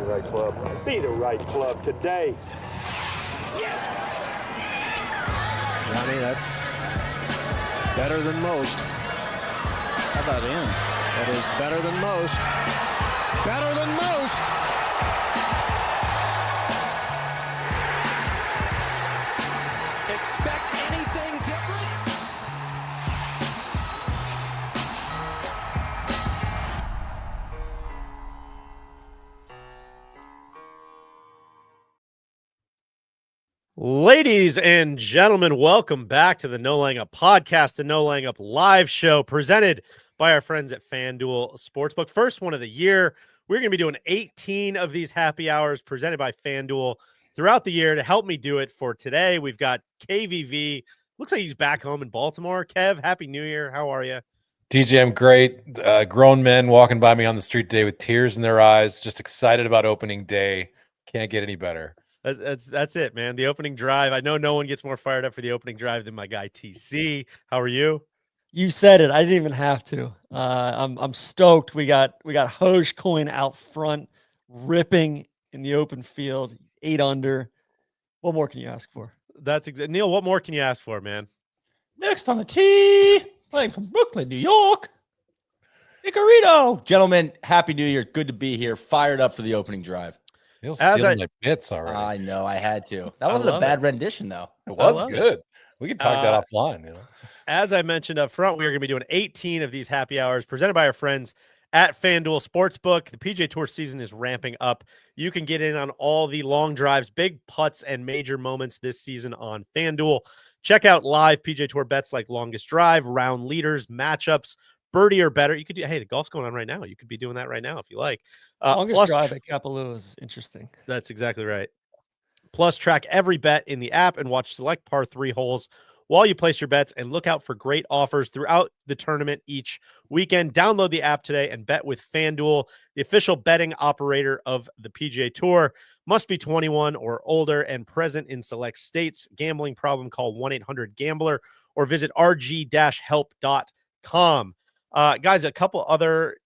the right club. Be the right club today. Johnny, that's better than most. How about in? That is better than most. Better than most. Expect anything different? Ladies and gentlemen, welcome back to the No Laying Up podcast, the No Laying Up live show presented by our friends at FanDuel Sportsbook. First one of the year. We're going to be doing 18 of these happy hours presented by FanDuel throughout the year. To help me do it for today, we've got KVV. Looks like he's back home in Baltimore. Kev, Happy New Year. How are you? DJ, I'm great. Grown men walking by me on the street today with tears in their eyes, just excited about opening day. Can't get any better. That's it, man. The opening drive. I know no one gets more fired up for the opening drive than my guy TC. How are you? You said it. I didn't even have to. I'm stoked. We got Hogecoin out front, ripping in the open field. 8 under. What more can you ask for? That's Neil. What more can you ask for, man? Next on the tee, playing from Brooklyn, New York, Icarito. Gentlemen, Happy New Year. Good to be here. Fired up for the opening drive. He'll steal my bits already. I know. I had to. That wasn't a bad rendition, though. It was good. We could talk that offline. As I mentioned up front, we are going to be doing 18 of these happy hours presented by our friends at FanDuel Sportsbook. The PGA Tour season is ramping up. You can get in on all the long drives, big putts, and major moments this season on FanDuel. Check out live PGA Tour bets like longest drive, round leaders, matchups, birdie or better. You could do, hey, the golf's going on right now. You could be doing that right now if you like. Longest drive at Calua is interesting. That's exactly right. Plus, track every bet in the app and watch select par 3 holes while you place your bets, and look out for great offers throughout the tournament each weekend. Download the app today and bet with FanDuel, the official betting operator of the PGA Tour. Must be 21 or older and present in select states. Gambling problem, call 1-800-GAMBLER or visit rg-help.com. Guys, a couple other,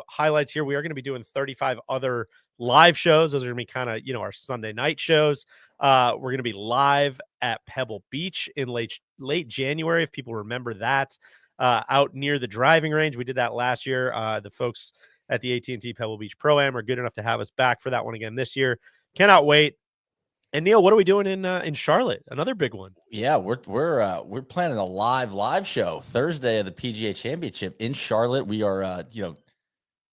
highlights here. We are going to be doing 35 other live shows. Those are going to be kind of, our Sunday night shows. We're going to be live at Pebble Beach in late January, if people remember that, out near the driving range. We did that last year. The folks at the AT&T Pebble Beach Pro-Am are good enough to have us back for that one again this year. Cannot wait. And Neil, what are we doing in Charlotte? Another big one. Yeah, we're planning a live show Thursday of the PGA Championship in Charlotte. We are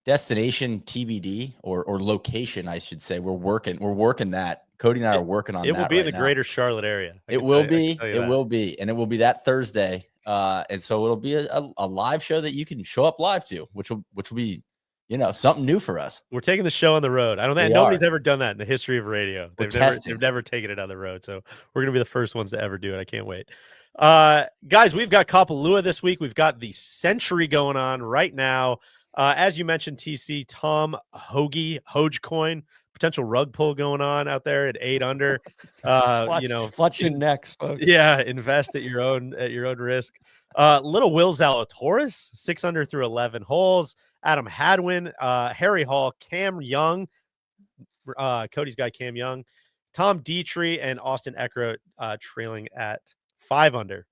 destination TBD or location, I should say. We're working that. Cody and I are working on that. It will be in the now. greater Charlotte area. It will be, and it will be that Thursday. And so it'll be a live show that you can show up live to, which will be something new for us. We're taking the show on the road. I don't think nobody's ever done that in the history of radio. They've never taken it on the road. So we're going to be the first ones to ever do it. I can't wait. Guys, we've got Calua this week. We've got the Sentry going on right now. As you mentioned, TC, Tom Hogecoin, potential rug pull going on out there at 8 under. Watch your necks, folks. Yeah, invest at your own risk. Little Will Zalatoris, 6 under through 11 holes. Adam Hadwin, Harry Hall, Cam Young, Cody's guy Cam Young, Tom Dietrich, and Austin Eckroat trailing at 5 under.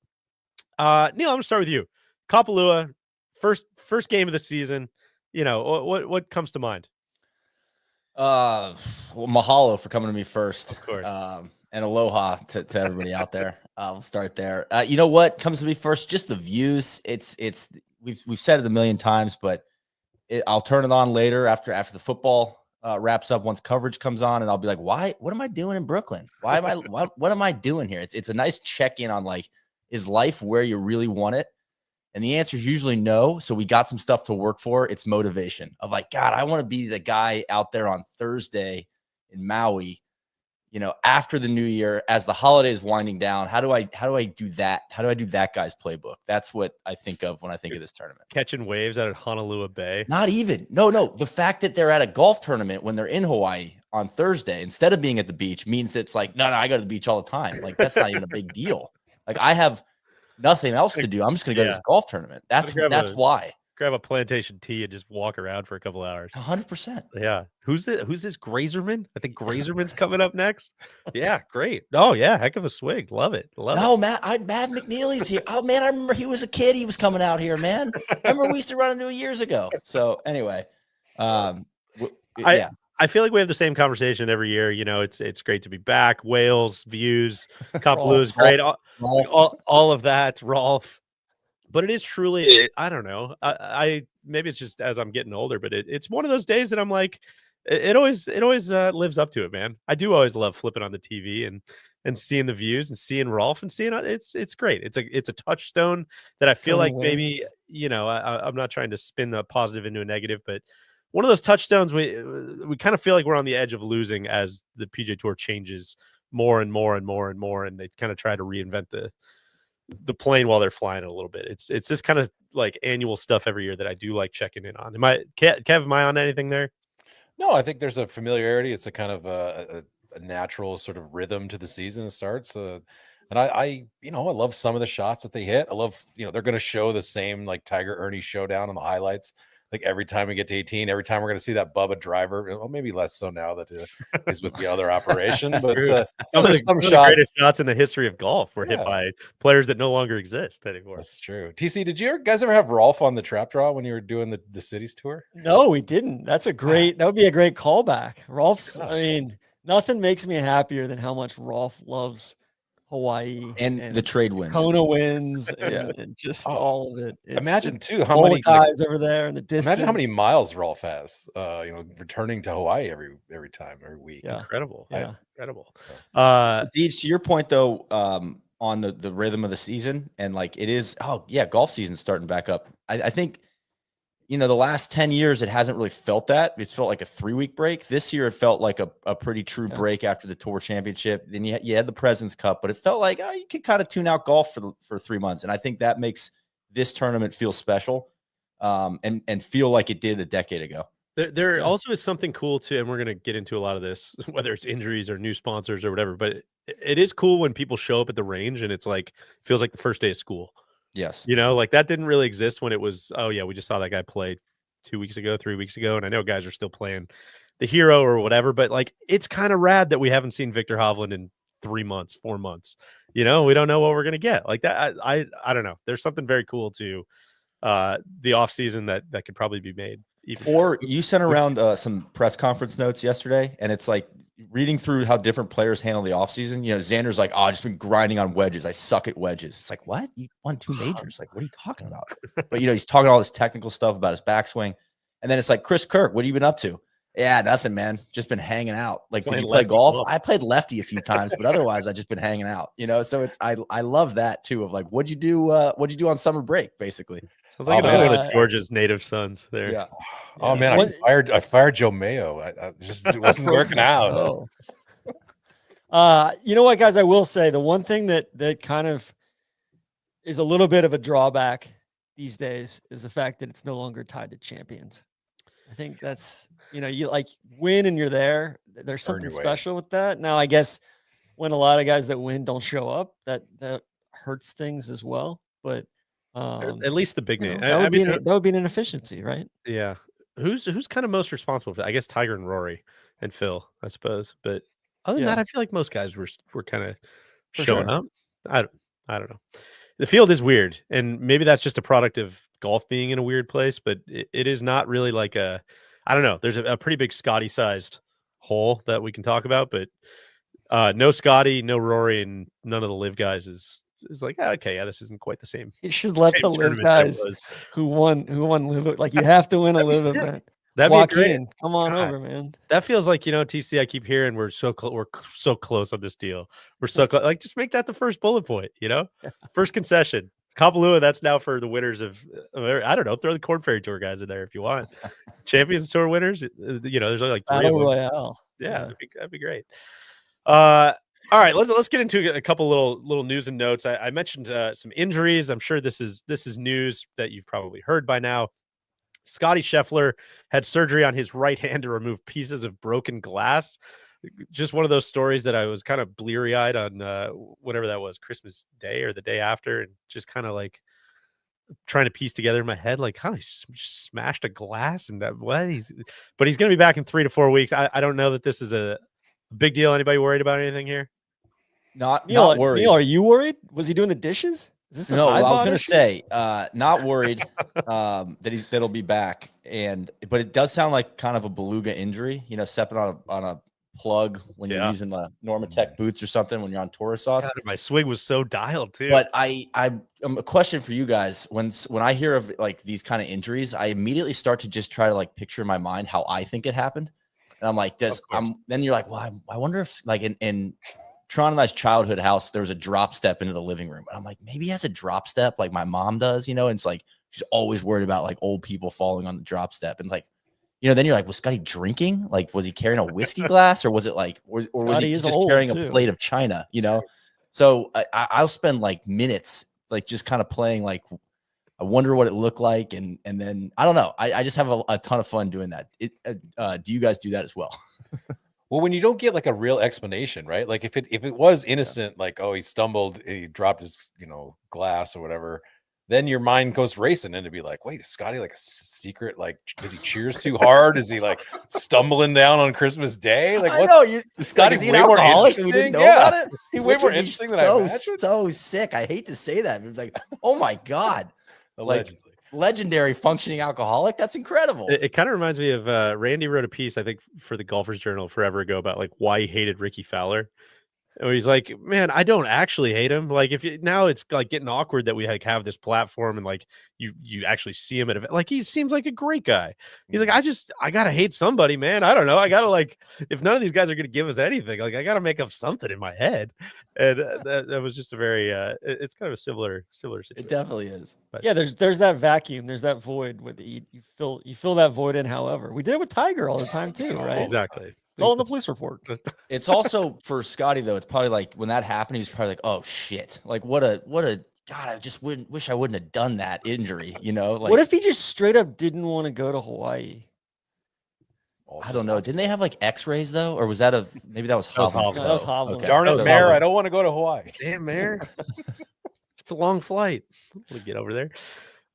Neil, I'm gonna start with you. Calua, first game of the season. What comes to mind? Well, mahalo for coming to me first. Of course. And aloha to everybody out there. We'll start there. You know what comes to me first? Just the views. We've said it a million times, but I'll turn it on later after the football wraps up, once coverage comes on, and I'll be like, why? What am I doing in Brooklyn? Why am I? what am I doing here? It's a nice check-in on, like, is life where you really want it? And the answer is usually no. So we got some stuff to work for. It's motivation of, like, God, I want to be the guy out there on Thursday in Maui, after the new year, as the holidays winding down. How do I do that? How do I do that guy's playbook? That's what I think of when I think of this tournament. Catching waves out of Honolulu Bay. Not even. No. The fact that they're at a golf tournament when they're in Hawaii on Thursday instead of being at the beach means it's like, no, I go to the beach all the time. Like, that's not even a big deal. Like, I have nothing else to do. I'm just going to go to this golf tournament. That's why. grab a plantation tea and just walk around for a couple hours. 100%. Yeah. Who's this Grazerman? I think Grazerman's coming up next. Yeah, great. Oh yeah, heck of a swig. Love it. Love No, it. Matt McNeely's here. Oh man, I remember he was a kid. He was coming out here, man. I remember we used to run into it years ago. So anyway, yeah. I feel like we have the same conversation every year. You know, it's great to be back. Wales, views, Calua is great. All of that, Rolf. But it is truly, I don't know. I maybe it's just as I'm getting older, but it's one of those days that I'm like, it always lives up to it, man. I do always love flipping on the TV and seeing the views and seeing Rolf and seeing it's great. It's a touchstone that I feel like maybe, you know, I'm not trying to spin a positive into a negative, but one of those touchstones we kind of feel like we're on the edge of losing as the PJ Tour changes more and more and more and more, and they kind of try to reinvent the plane while they're flying it a little bit. It's this kind of like annual stuff every year that I do like checking in on. Kev, am I on anything there? No, I think there's a familiarity. It's a kind of a natural sort of rhythm to the season. It starts, and I love some of the shots that they hit. I love, they're going to show the same like Tiger Ernie showdown on the highlights. Like every time we get to 18, every time we're going to see that Bubba driver. Well, maybe less so now that he's with the other operation. But some of the greatest shots in the history of golf were hit by players that no longer exist anymore. That's true. TC, did you guys ever have Rolf on the trap draw when you were doing the cities tour? No, we didn't. That would be a great callback. Rolf's, I mean, nothing makes me happier than how much Rolf loves Hawaii and the trade wins, Kona wins, and just all of it. Imagine too how many guys over there in the distance. Imagine how many miles Rolf has. Returning to Hawaii every week. Yeah. Incredible. Yeah. Incredible. Deej, to your point though, on the rhythm of the season, and like it is, golf season's starting back up. I think. The last 10 years, it hasn't really felt that. It's felt like a 3-week break. This year, it felt like a pretty true break after the Tour Championship. Then you had the President's Cup, but it felt like you could kind of tune out golf for 3 months. And I think that makes this tournament feel special and feel like it did a decade ago. There also is something cool too, and we're going to get into a lot of this, whether it's injuries or new sponsors or whatever, but it is cool when people show up at the range and it's like, feels like the first day of school. Yes. Like that didn't really exist when it was, we just saw that guy play 2 weeks ago, 3 weeks ago. And I know guys are still playing the hero or whatever, but like, it's kind of rad that we haven't seen Victor Hovland in 3 months, 4 months. We don't know what we're going to get like that. I don't know. There's something very cool to the off season that could probably be made. Or you sent around some press conference notes yesterday, and it's like reading through how different players handle the offseason. Xander's like, I've just been grinding on wedges. I suck at wedges. It's like, what? You won 2 majors. Like, what are you talking about? But, he's talking all this technical stuff about his backswing. And then it's like, Chris Kirk, what have you been up to? Yeah, nothing, man. Just been hanging out. Like, did you play golf? I played lefty a few times, but otherwise I just been hanging out, So it's, I love that too, of like, what'd you do on summer break, basically? Sounds like another one of George's native sons there. Yeah. Oh man, I fired Joe Mayo. I just it wasn't working out. You know what, guys? I will say the one thing that kind of is a little bit of a drawback these days is the fact that it's no longer tied to champions. I think that's you like win and you're there. There's something special with that. Now, I guess when a lot of guys that win don't show up, that hurts things as well. But at least the big name. That would be an inefficiency, right? Yeah. Who's kind of most responsible for that? I guess Tiger and Rory and Phil, I suppose. But other than that, I feel like most guys were kind of showing up. I don't know. The field is weird, and maybe that's just a product of golf being in a weird place. But it is not really like I don't know. There's a pretty big Scotty-sized hole that we can talk about, but no Scotty, no Rory, and none of the live guys is like, this isn't quite the same. You should let the live guys who won live, like you have to win a live event. That'd be great. Come on over, man. That feels like, TC, I keep hearing we're so close on this deal. We're so close. Like, just make that the first bullet point, First concession. Calua, that's now for the winners of I don't know, throw the Corn Ferry Tour guys in there if you want. Champions Tour winners, there's only like 3 Battle of them. Royale. Yeah. That'd be great. All right, let's get into a couple little news and notes. I mentioned some injuries. I'm sure this is news that you've probably heard by now. Scotty Scheffler had surgery on his right hand to remove pieces of broken glass. Just one of those stories that I was kind of bleary-eyed on whatever that was, Christmas Day or the day after, and just kind of like, trying to piece together in my head, like, how he smashed a glass and that what but he's going to be back in 3 to 4 weeks. I don't know that this is a big deal. Anybody worried about anything here? Not worried. Neil, are you worried? Was he doing the dishes? Is this No, I was going to say, not worried that'll be back, but it does sound like kind of a beluga injury. Stepping on a plug when you're using the Normatec boots or something when you're on Toro sauce. God, my swing was so dialed too. But I'm a question for you guys. When I hear of like these kind of injuries, I immediately start to just try to like picture in my mind how I think it happened, and I'm like, then you're like, well, I wonder if like in Tron and I's childhood house, there was a drop step into the living room. And I'm like, maybe he has a drop step like my mom does, and it's like, she's always worried about like old people falling on the drop step. And like, then you're like, was Scotty drinking? Like, was he carrying a whiskey glass or was it like, or was he just carrying a plate of china, So I'll spend like minutes, like just kind of playing, like, I wonder what it looked like. And then I don't know. I just have a ton of fun doing that. Do you guys do that as well? Well, when you don't get like a real explanation, right? Like if it was innocent, like, oh, he stumbled, he dropped his, glass or whatever, then your mind goes racing and to be like, wait, is Scotty like a secret? Like, does he cheers too hard? Is he like stumbling down on Christmas Day? Like, is Scotty way more interesting? We didn't know about it? Is he way more interesting than I imagined? So sick. I hate to say that. It's like, oh my God. Allegedly. Legendary functioning alcoholic. That's incredible. It kind of reminds me of Randy wrote a piece, I think, for the Golfers Journal forever ago about like why he hated Ricky Fowler. And he's like, man, I don't actually hate him. Like now it's like getting awkward that we like have this platform and like you actually see him at like he seems like a great guy. He's like, I gotta hate somebody, man. I don't know. I gotta like if none of these guys are gonna give us anything, like I gotta make up something in my head. And that was just a very it's kind of a similar situation. It definitely is. But Yeah, there's that vacuum, there's that void with you fill that void in. However, we did it with Tiger all the time too, right? Exactly. It's all in the police report. It's also for Scotty though. It's probably like when that happened, he was probably like, "Oh shit! Like what a God! I just wish I wouldn't have done that injury." Like, what if he just straight up didn't want to go to Hawaii? I don't know. Didn't they have like X-rays though, or was that maybe that was Hovland's? No, that was Hovland. Okay. Darn it, Mayor! I don't want to go to Hawaii. Damn, Mayor. It's a long flight. We'll get over there.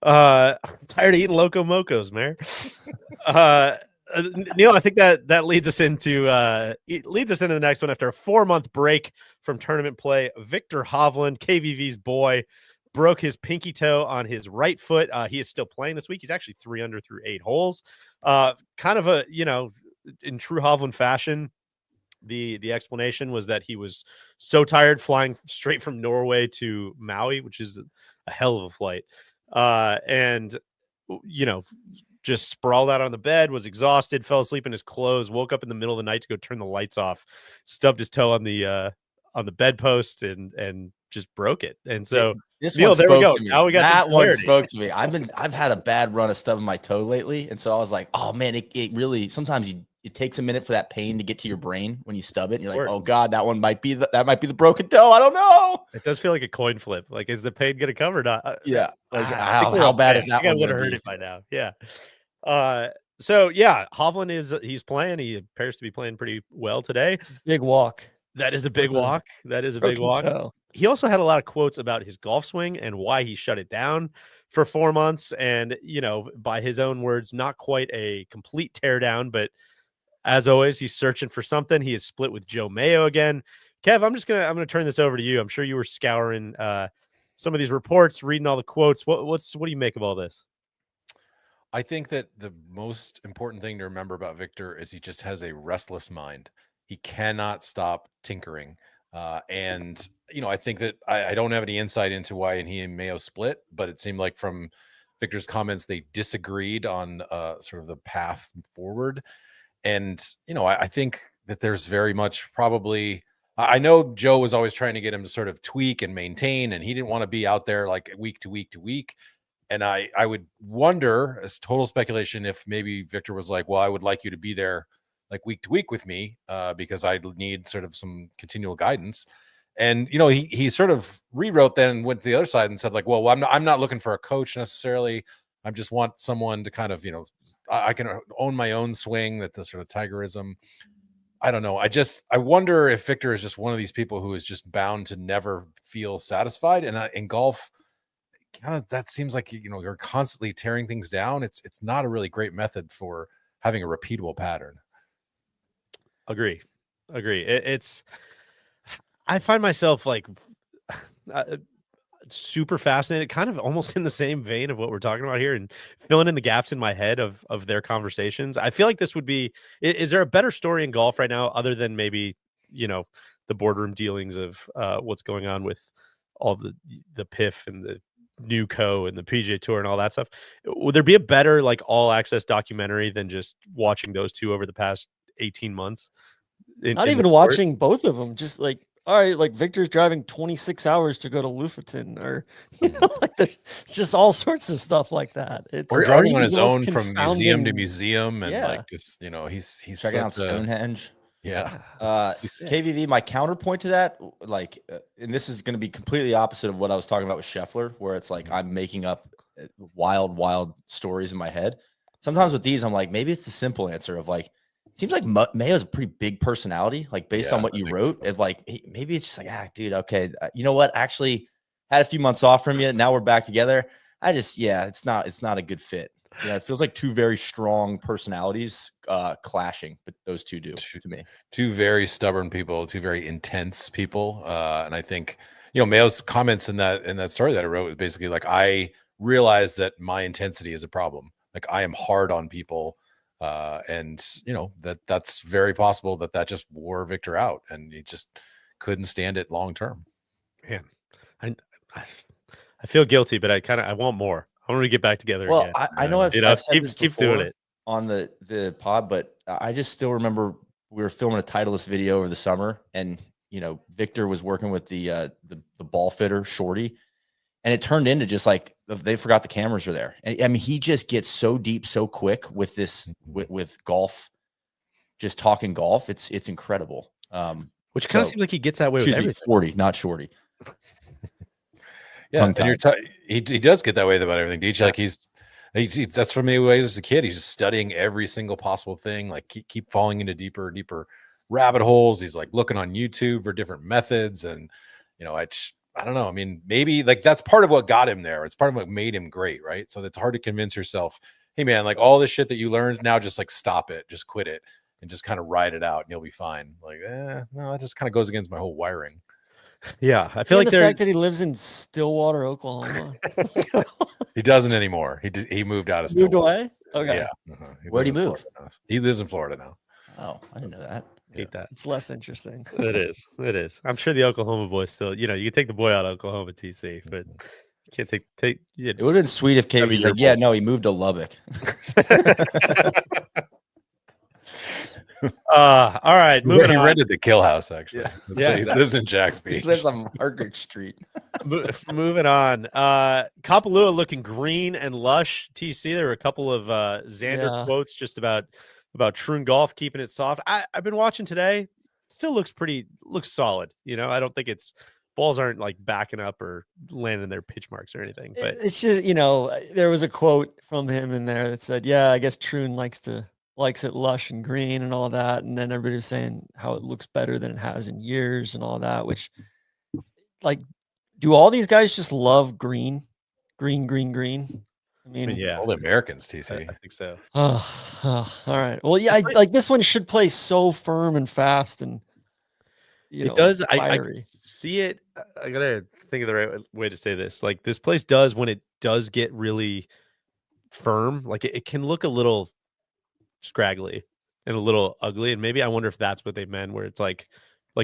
I'm tired of eating Loco Mocos, Mayor. Neil, I think that leads us into the next one. After a 4-month break from tournament play, Victor Hovland, KVV's boy, broke his pinky toe on his right foot. He is still playing this week. He's actually 3 under through 8 holes. Kind of a in true Hovland fashion. The explanation was that he was so tired flying straight from Norway to Maui, which is a hell of a flight, and just sprawled out on the bed, was exhausted, fell asleep in his clothes, woke up in the middle of the night to go turn the lights off, stubbed his toe on the bedpost and just broke it. And so Neil, there we go. Now we got that one spoke to me. I've had a bad run of stubbing my toe lately, and so I was like, oh man, it really sometimes it takes a minute for that pain to get to your brain when you stub it, and you're like, oh God, that might be the broken toe. I don't know. It does feel like a coin flip. Like, is the pain gonna come or not? Yeah. Like how bad is that one? I would have heard it by now. Yeah. So yeah, Hovland he's playing. He appears to be playing pretty well today. Big walk. That is a big walk. That is a big walk. Toe. He also had a lot of quotes about his golf swing and why he shut it down for 4 months. And, by his own words, not quite a complete teardown, but as always, he's searching for something. He is split with Joe Mayo again. Kev, I'm gonna turn this over to you. I'm sure you were scouring some of these reports, reading all the quotes. What do you make of all this? I think that the most important thing to remember about Victor is he just has a restless mind. He cannot stop tinkering. And, I think that I don't have any insight into why he and Mayo split, but it seemed like from Victor's comments, they disagreed on sort of the path forward. And, I think that there's very much probably, I know Joe was always trying to get him to sort of tweak and maintain, and he didn't want to be out there like week to week to week. And I would wonder, as total speculation, if maybe Victor was like, well, I would like you to be there like week to week with me because I need sort of some continual guidance. And, he sort of rewrote then and went to the other side and said like, well, I'm not looking for a coach necessarily. I just want someone to kind of, I can own my own swing, that the sort of Tigerism. I don't know. I wonder if Victor is just one of these people who is just bound to never feel satisfied. And in golf, kind of that seems like you're constantly tearing things down. It's not a really great method for having a repeatable pattern. Agree. It's I find myself like super fascinated, kind of almost in the same vein of what we're talking about here, and filling in the gaps in my head of their conversations. I feel like this would be. Is there a better story in golf right now, other than maybe the boardroom dealings of what's going on with all the PIF and the new and the PGA Tour and all that stuff? Would there be a better like all access documentary than just watching those two over the past 18 months? Not even watching both of them, just like, all right, like Victor's driving 26 hours to go to Lofoten, or like there's just all sorts of stuff like that. It's or driving on his the most own from museum to museum, and Yeah. like just he's Checking out such a- Stonehenge. Yeah. KVV, my counterpoint to that, like, and this is going to be completely opposite of what I was talking about with Scheffler, where it's like I'm making up wild stories in my head. Sometimes with these, I'm like, maybe it's the simple answer of like, it seems like Mayo's a pretty big personality, like based on what you wrote. If like maybe it's just like, dude, okay, you know what? Actually, had a few months off from you. Now we're back together. It's not a good fit. Yeah, it feels like two very strong personalities clashing, but those two do to me. Two very stubborn people, two very intense people, and I think Mayo's comments in that story that I wrote was basically like, I realized that my intensity is a problem. Like I am hard on people, and that's very possible that just wore Victor out, and he just couldn't stand it long term. Man, I feel guilty, but I want more. I want to get back together again. I know I've said this keep before doing it on the pod, but I just still remember we were filming a Titleist video over the summer, and Victor was working with the ball fitter Shorty, and it turned into just like they forgot the cameras were there. And I mean, he just gets so deep so quick with this with golf, just talking golf. It's incredible. Which kind of seems like he gets that way with everything. 40, not Shorty. Yeah, and he does get that way about everything. DJ, like he's that's from the way as a kid. He's just studying every single possible thing. Like keep falling into deeper and deeper rabbit holes. He's like looking on YouTube for different methods, and I don't know. I mean, maybe like that's part of what got him there. It's part of what made him great, right? So it's hard to convince yourself, hey man, like all this shit that you learned now, just like stop it, just quit it, and just kind of ride it out, and you'll be fine. Like, no, it just kind of goes against my whole wiring. Yeah, I feel like the fact that he lives in Stillwater, Oklahoma. He doesn't anymore. He moved out of Stillwater. Moved away? Okay. Yeah. Where'd he move? He lives in Florida now. Oh, I didn't know that. Hate that. It's less interesting. It is. I'm sure the Oklahoma boys still, you can take the boy out of Oklahoma TC, but you can't take. It would have been sweet if KV's like, yeah, no, he moved to Lubbock. All right, moving on. He rented the Kill House actually. Yeah, he lives in Jack's Beach. He lives on Margaret Street. Moving on. Calua looking green and lush. TC. There were a couple of Xander quotes just about Troon Golf keeping it soft. I've been watching today. Still looks solid. I don't think balls aren't like backing up or landing their pitch marks or anything. But it's just there was a quote from him in there that said, "Yeah, I guess Troon likes it lush and green and all that." And then everybody was saying how it looks better than it has in years and all that, which like, do all these guys just love green? I mean, yeah, all the Americans, TC. I think so. All right. Well, yeah, like this one should play so firm and fast, and it does. I fiery. see it. I gotta think of the right way to say this. Like this place does, when it does get really firm, like it can look a little scraggly and a little ugly, and maybe I wonder if that's what they meant, where it's like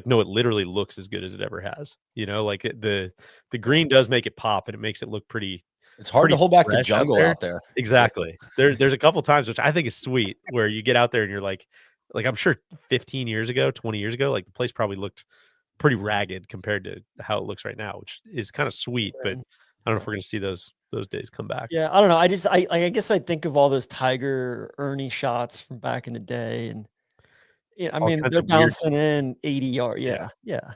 no, it literally looks as good as it ever has. Like the green does make it pop, and it makes it look pretty. It's hard to hold back the jungle out there. Exactly. There's a couple times, which I think is sweet, where you get out there and you're like I'm sure 15 years ago, 20 years ago, like the place probably looked pretty ragged compared to how it looks right now, which is kind of sweet. But I don't know if we're going to see those days come back. Yeah, I don't know. I guess I think of all those Tiger Ernie shots from back in the day, and I mean they're bouncing in 80 yards. Yeah.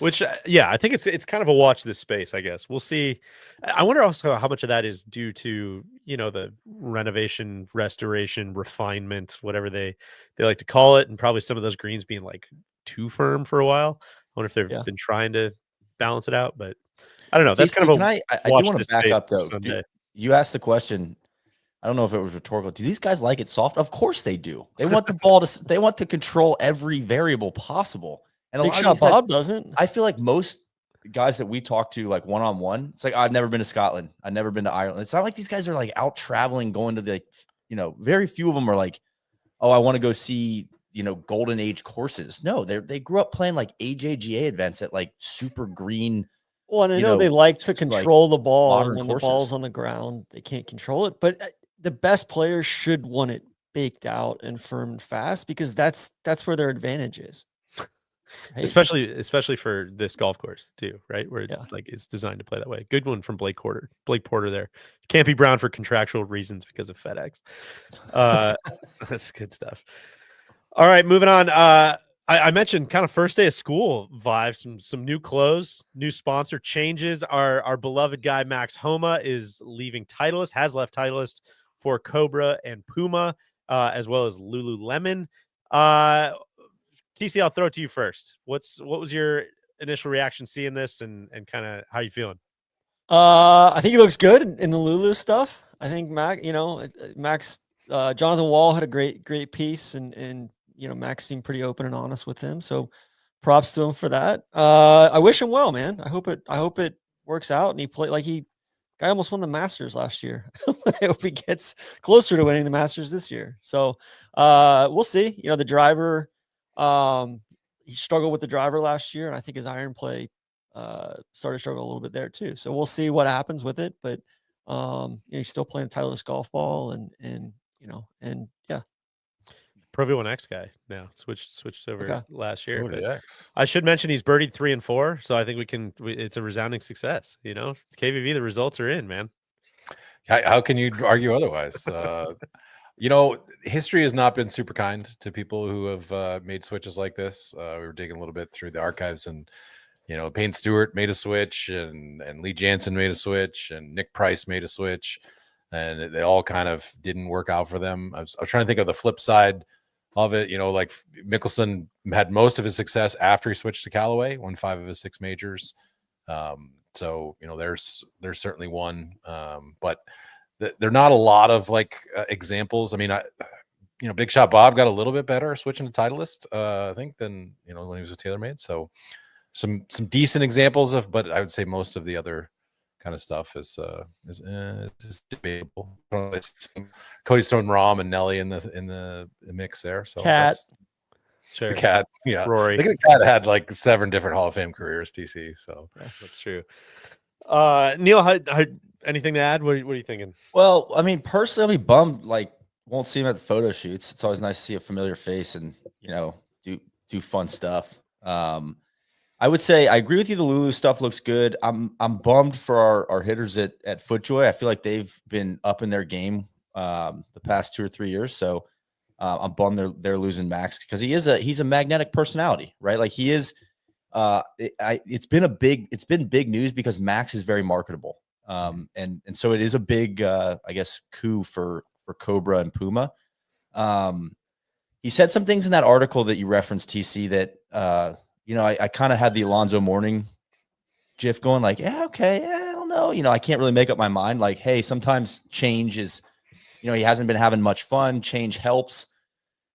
Which I think it's kind of a watch this space. I guess we'll see. I wonder also how much of that is due to the renovation, restoration, refinement, whatever they like to call it, and probably some of those greens being like too firm for a while. I wonder if they've been trying to balance it out, but I don't know. That's kind of Can a I do watch want this to back space up for though. Sunday. You asked the question. I don't know if it was rhetorical. Do these guys like it soft? Of course they do. They want the ball to. They want to control every variable possible. And a Big lot of Shot these guys, Bob doesn't. I feel like most guys that we talk to, like one-on-one, it's like, I've never been to Scotland. I've never been to Ireland. It's not like these guys are like out traveling, going to the, very few of them are like, oh, I want to go see, golden age courses. No, they grew up playing like AJGA events at like super green. Well, and I know they like to control the ball, and modern when courses. the ball's on the ground, they can't control it. But the best players should want it baked out and firm and fast, because that's where their advantage is. Right? Especially for this golf course too, right? Where Yeah. it's designed to play that way. Good one from Blake Porter there. Can't be Brown for contractual reasons because of FedEx. That's good stuff. All right, moving on. I mentioned kind of first day of school vibes, some new clothes, new sponsor changes. Our beloved guy Max Homa is leaving Titleist, has left Titleist for Cobra and Puma, as well as Lululemon. TC, I'll throw it to you first. What was your initial reaction seeing this, and kind of how you feeling? I think he looks good in the Lulu stuff. I think Max, Jonathan Wall had a great piece, and Max seemed pretty open and honest with him. So props to him for that. I wish him well, man. I hope it works out, and he played guy almost won the Masters last year. I hope he gets closer to winning the Masters this year. So we'll see. The driver, he struggled with the driver last year, and I think his iron play started to struggle a little bit there too. So we'll see what happens with it. But he's still playing Titleist golf ball, and yeah. Pro V1X guy now switched over last year. I should mention he's birdied 3 and 4, so I think it's a resounding success. KVV, the results are in, man. How can you argue otherwise? History has not been super kind to people who have made switches like this. We were digging a little bit through the archives, and Payne Stewart made a switch, and Lee Jansen made a switch, and Nick Price made a switch, and they all kind of didn't work out for them. I was trying to think of the flip side of it. Like Mickelson had most of his success after he switched to Callaway, won 5 of his 6 majors. So there's certainly one, but there are not a lot of examples. I mean, Big Shot Bob got a little bit better switching to Titleist, I think, than when he was with TaylorMade. So some decent examples but I would say most of the other kind of stuff is debatable. Cody Stone, Rahm, and Nelly in the mix there. So Cat, sure, the Cat, yeah. Rory. I think the Cat had 7 different Hall of Fame careers. TC, so yeah, that's true. Neil, how, anything to add? What are you thinking? Well, I mean, personally, I'll be bummed. Won't see him at the photo shoots. It's always nice to see a familiar face and do fun stuff. I would say I agree with you. The Lulu stuff looks good. I'm bummed for our hitters at FootJoy. I feel like they've been up in their game the past 2 or 3 years. So I'm bummed they're losing Max, because he's a magnetic personality, right? Like he is. It's been big news because Max is very marketable. And so it is a big I guess coup for Cobra and Puma. He said some things in that article that you referenced, TC, that I kind of had the Alonzo Mourning gif going like, yeah, okay, yeah, I don't know. I can't really make up my mind. Like, hey, sometimes change is, he hasn't been having much fun. Change helps.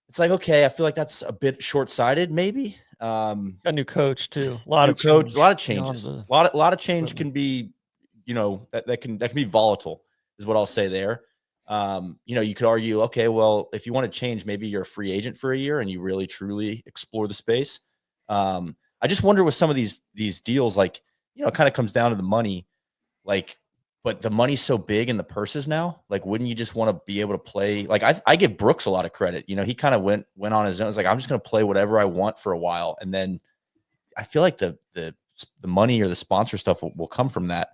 It's like, okay, I feel like that's a bit short-sighted, maybe. Got a new coach too. A lot of changes. A lot of change can be, that can be volatile, is what I'll say there. You could argue, okay, well, if you want to change, maybe you're a free agent for a year and you really truly explore the space. I just wonder with some of these deals, it kind of comes down to the money, but the money's so big in the purses now, wouldn't you just want to be able to play? I give Brooks a lot of credit. He kind of went on his own. It's like, I'm just going to play whatever I want for a while. And then I feel like the money or the sponsor stuff will come from that.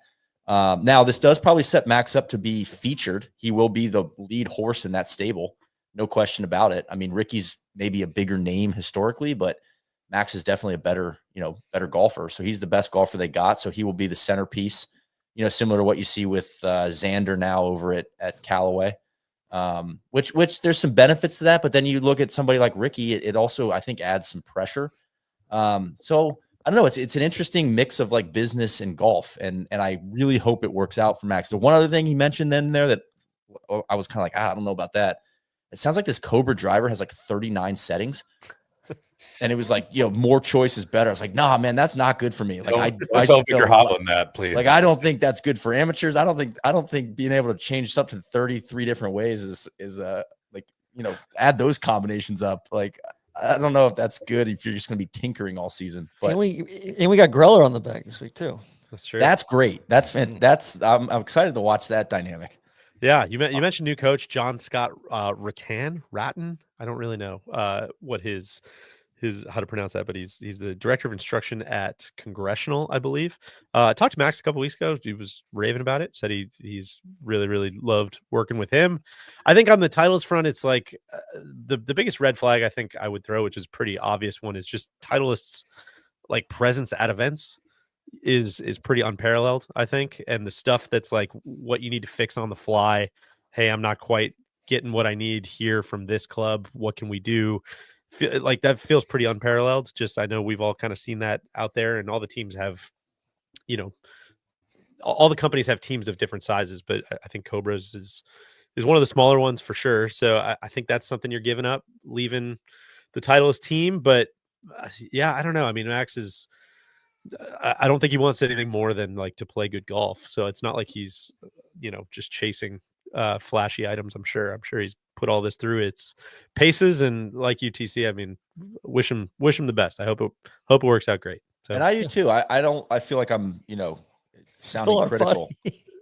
Now this does probably set Max up to be featured. He will be the lead horse in that stable. No question about it. I mean, Ricky's maybe a bigger name historically, but Max is definitely a better golfer. So he's the best golfer they got. So he will be the centerpiece, similar to what you see with Xander now over at Callaway, which there's some benefits to that. But then you look at somebody like Ricky, it also, I think, adds some pressure. So I don't know. It's an interesting mix of like business and golf, and I really hope it works out for Max. The one other thing he mentioned then there that I was kind of like, I don't know about that. It sounds like this Cobra driver has like 39 settings, and it was like, more choice is better. I was like, nah, man, that's not good for me. Like don't tell Victor Hovland that, please. Like I don't think that's good for amateurs. I don't think being able to change something 33 different ways is like add those combinations up. Like I don't know if that's good if you're just going to be tinkering all season. But and we got Greller on the bag this week too. That's true. That's great. I'm excited to watch that dynamic. Yeah, you mentioned new coach John Scott Rattan. I don't really know what his how to pronounce that, but he's the director of instruction at Congressional, I believe. I talked to Max a couple weeks ago. He was raving about it. Said he's really, really loved working with him. I think on the titles front, it's like the biggest red flag I think I would throw, which is pretty obvious one, is just Titleists like presence at events is pretty unparalleled, I think. And the stuff that's like what you need to fix on the fly. Hey, I'm not quite getting what I need here from this club. What can we do? Like that feels pretty unparalleled. Just I know we've all kind of seen that out there, and all the teams have, all the companies have teams of different sizes, but I think Cobra's is one of the smaller ones for sure. So I think that's something you're giving up, leaving the Titleist team. But yeah, I don't know. I mean, Max is. I don't think he wants anything more than like to play good golf. So it's not like he's, just chasing flashy items. I'm sure he's put all this through its paces, and like UTC, I mean, wish him the best. I hope it works out great. So, and I do too. I feel like I'm, sounding critical.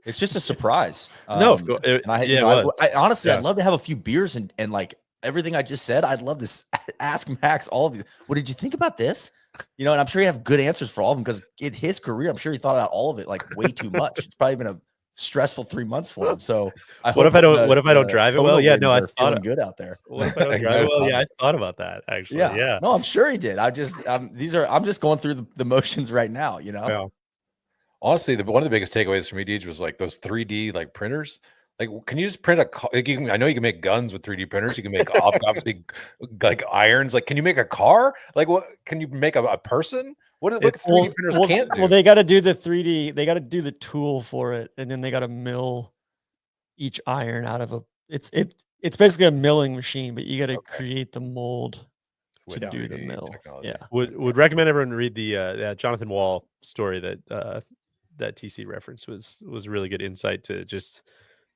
It's just a surprise. No, of course. I honestly, I'd love to have a few beers and like everything I just said. I'd love to ask Max all of these. What did you think about this? And I'm sure you have good answers for all of them, because in his career, I'm sure he thought about all of it like way too much. It's probably been a stressful 3 months for him. So what if I don't drive it well? Yeah, no, I thought good out there. What if I don't drive it well? Yeah, I thought about that actually. Yeah. No, I'm sure he did. I'm just going through the motions right now. Yeah. Honestly, one of the biggest takeaways for me, Deej, was like those 3D like printers. Like, can you just print I know you can make guns with 3D printers. You can make obviously like irons. Like, can you make a car? Like, what can you make a person? What 3D printers can't do? Well, they got to do the 3D. They got to do the tool for it, and then they got to mill each iron out of It's basically a milling machine, but you got to create the mold to do the mill. Technology. Yeah, would recommend everyone read the Jonathan Wall story that TC reference was really good insight to just.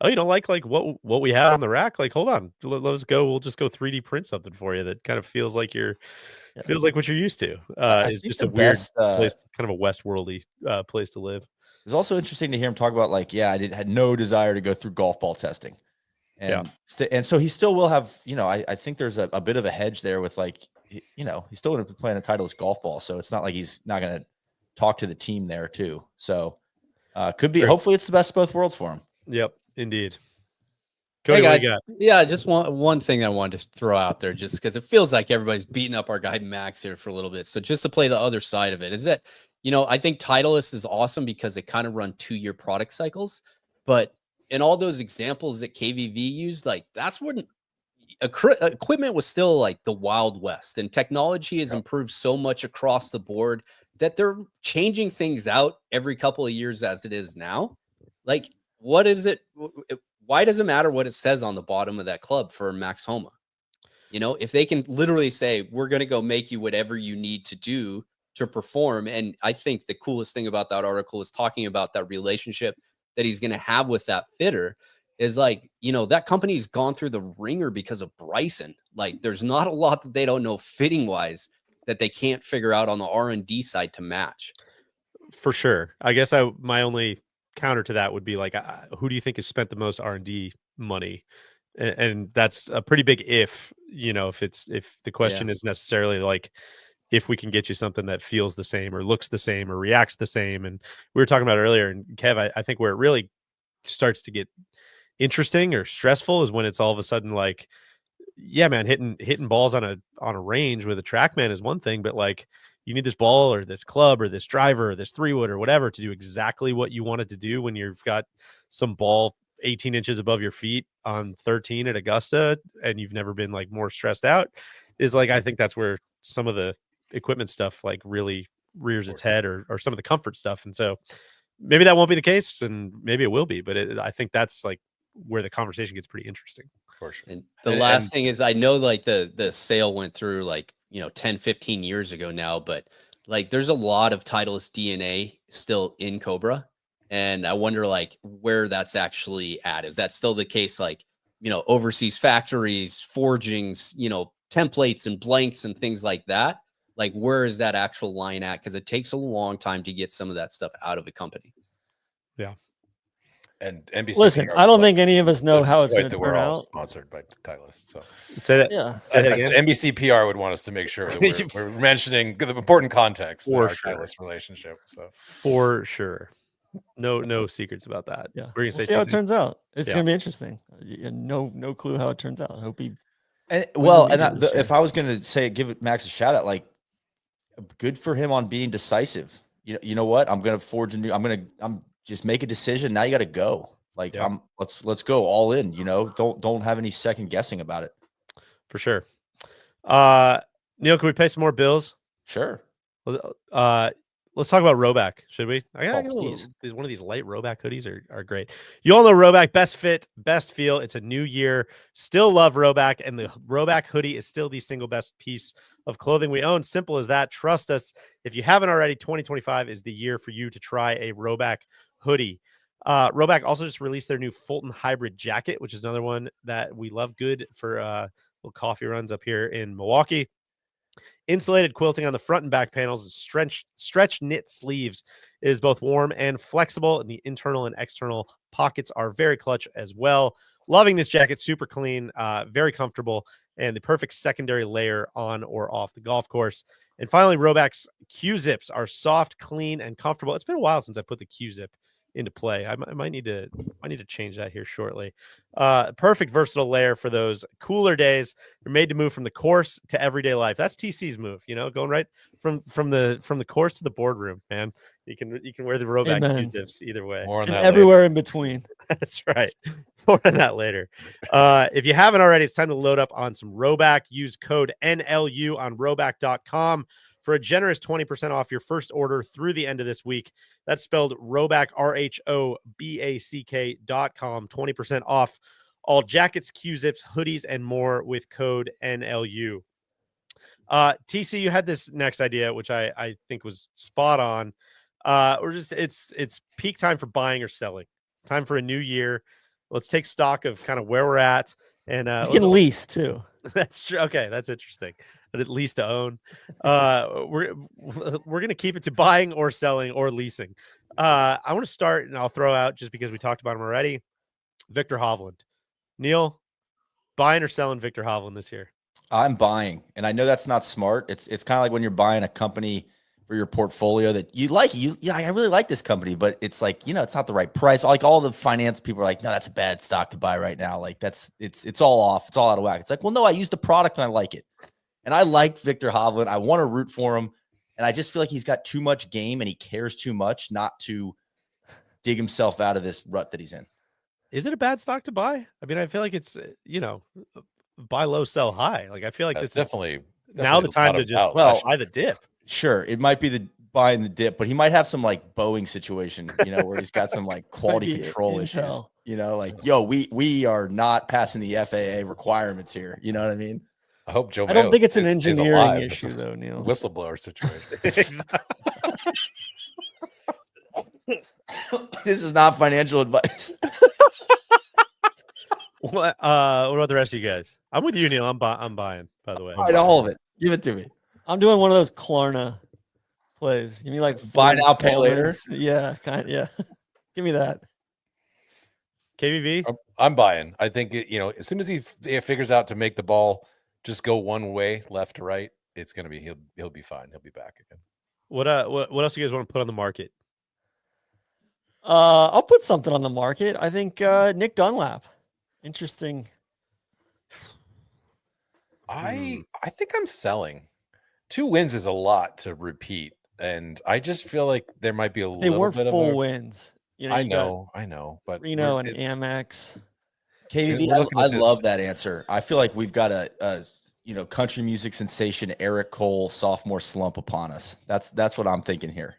Oh, you don't like what we have on the rack? Like, hold on, let's go. We'll just go 3D print something for you that kind of feels like feels like what you're used to. It's just a weird place, kind of a Westworldy place to live. It was also interesting to hear him talk about like, I had no desire to go through golf ball testing, and so he still will have. I think there's a bit of a hedge there with like, he's still going to be playing a Titleist golf ball, so it's not like he's not going to talk to the team there too. So could be. True. Hopefully, it's the best of both worlds for him. Yep. Indeed. Cody, hey guys, yeah, just one thing I wanted to throw out there, just because it feels like everybody's beating up our guy Max here for a little bit. So just to play the other side of it, is that I think Titleist is awesome because they kind of run 2-year product cycles. But in all those examples that KVV used, like that's when equipment was still like the Wild West, and technology has improved so much across the board that they're changing things out every couple of years as it is now. Like, what is it? Why does it matter what it says on the bottom of that club for Max Homa? If they can literally say, we're going to go make you whatever you need to do to perform. And I think the coolest thing about that article is talking about that relationship that he's going to have with that fitter is like, that company's gone through the ringer because of Bryson. Like, there's not a lot that they don't know fitting wise that they can't figure out on the R&D side to match. For sure. I guess my only counter to that would be like, who do you think has spent the most R&D money? And that's a pretty big if the question is necessarily like, if we can get you something that feels the same or looks the same or reacts the same. And we were talking about earlier, and Kev, I think where it really starts to get interesting or stressful is when it's all of a sudden like, yeah, man, hitting balls on a range with a TrackMan is one thing, but like, you need this ball or this club or this driver or this 3-wood or whatever to do exactly what you wanted to do when you've got some ball 18 inches above your feet on 13 at Augusta and you've never been like more stressed out. Is like, I think that's where some of the equipment stuff like really rears its head, or some of the comfort stuff. And so maybe that won't be the case, and maybe it will be. But I think that's like where the conversation gets pretty interesting. For sure. And the last thing is, I know like the sale went through like, 10, 15 years ago now, but like there's a lot of Titleist DNA still in Cobra. And I wonder like where that's actually at. Is that still the case? Like, overseas factories, forgings, templates and blanks and things like that. Like, where is that actual line at? Because it takes a long time to get some of that stuff out of a company. Yeah. And NBC. Listen, I don't think any of us know how it's going to turn out. Sponsored by Titleist, so say that. Yeah, say that again. NBC PR would want us to make sure that we're mentioning the important context in our sure. Titleist relationship. So for sure, no secrets about that. Yeah, we're gonna we'll see how it turns out. It's Yeah. going to be interesting. No clue how it turns out. I hope he. And, wins the media and this year. if I was going to say, give Max a shout out, like, good for him on being decisive. You know what? I'm going to forge a new. I'm just make a decision. Now you got to go. Like, Yeah. let's go all in. Don't have any second guessing about it. for sure. Neil, can we pay some more bills? Sure. Let's talk about Robeck, should we? I gotta get a please. little, one of these light Robeck hoodies are great. You all know Robeck, best fit, best feel. It's a new year. Still love Robeck, and the Robeck hoodie is still the single best piece of clothing we own. Simple as that. Trust us. If you haven't already, 2025 is the year for you to try a Robeck hoodie. Robeck also just released their new Fulton Hybrid jacket, which is another one that we love. Good for little coffee runs up here in Milwaukee. Insulated quilting on the front and back panels, stretch knit sleeves. It is both warm and flexible, and the internal and external pockets are very clutch as well. Loving this jacket, super clean, very comfortable, and the perfect secondary layer on or off the golf course. And finally, Robeck's Q-zips are soft, clean, and comfortable. It's been a while since I put the Q-zip into play. I might need to change that here shortly. Perfect versatile layer for those cooler days. They're made to move from the course to everyday life. That's TC's move, going right from the course to the boardroom, man. You can wear the Robeck Q-zips either way. more on And that everywhere later. in between. That's right. More on that later. If you haven't already, it's time to load up on some Robeck. Use code NLU on Robeck.com for a generous 20% off your first order through the end of this week. That's spelled Robeck, RHOBACK.com. 20% off all jackets, Q-zips, hoodies, and more with code NLU. TC, you had this next idea, which I think was spot on. It's peak time for buying or selling. It's time for a new year. Let's take stock of kind of where we're at. And You can lease too. that's true. Okay, that's interesting. But at least to own. We're gonna keep it to buying or selling or leasing. I want to start, and I'll throw out, just because we talked about him already, Victor Hovland. Neil, buying or selling Victor Hovland this year? I'm buying, and I know that's not smart. It's kind of like when you're buying a company for your portfolio that you like. I really like this company, but it's like, it's not the right price. Like, all the finance people are like, no, that's a bad stock to buy right now. Like, it's all off. It's all out of whack. It's like, well, no, I use the product and I like it. And I like Victor Hovland. I want to root for him. And I just feel like he's got too much game and he cares too much not to dig himself out of this rut that he's in. Is it a bad stock to buy? I mean, I feel like it's, buy low, sell high. Like, I feel like That's this definitely is now the time to just buy the dip. Sure, it might be the buying the dip, but he might have some like Boeing situation, where he's got some like quality control issues. Like, we are not passing the FAA requirements here. You know what I mean? I hope Joe. I don't think it's an stays engineering alive. issue though, Neil. Whistleblower situation. This is not financial advice. What about the rest of you guys? I'm with you, Neil. I'm buying, by the way. All right, all of it. Give it to me. I'm doing one of those Klarna plays. Give me like Buy 4 now, pay later? installments. Yeah, yeah. Give me that. KVV? I'm buying. I think as soon as he figures out to make the ball just go one way, left to right, it's gonna be he'll be fine. He'll be back again. What else do you guys want to put on the market? I'll put something on the market. I think Nick Dunlap. Interesting. I think I'm selling. 2 wins is a lot to repeat, and I just feel like there might be a They little weren't bit full of a, wins. I know, but Reno and Amex. KVV, I love that answer. I feel like we've got a country music sensation Eric Cole sophomore slump upon us. That's what I'm thinking here.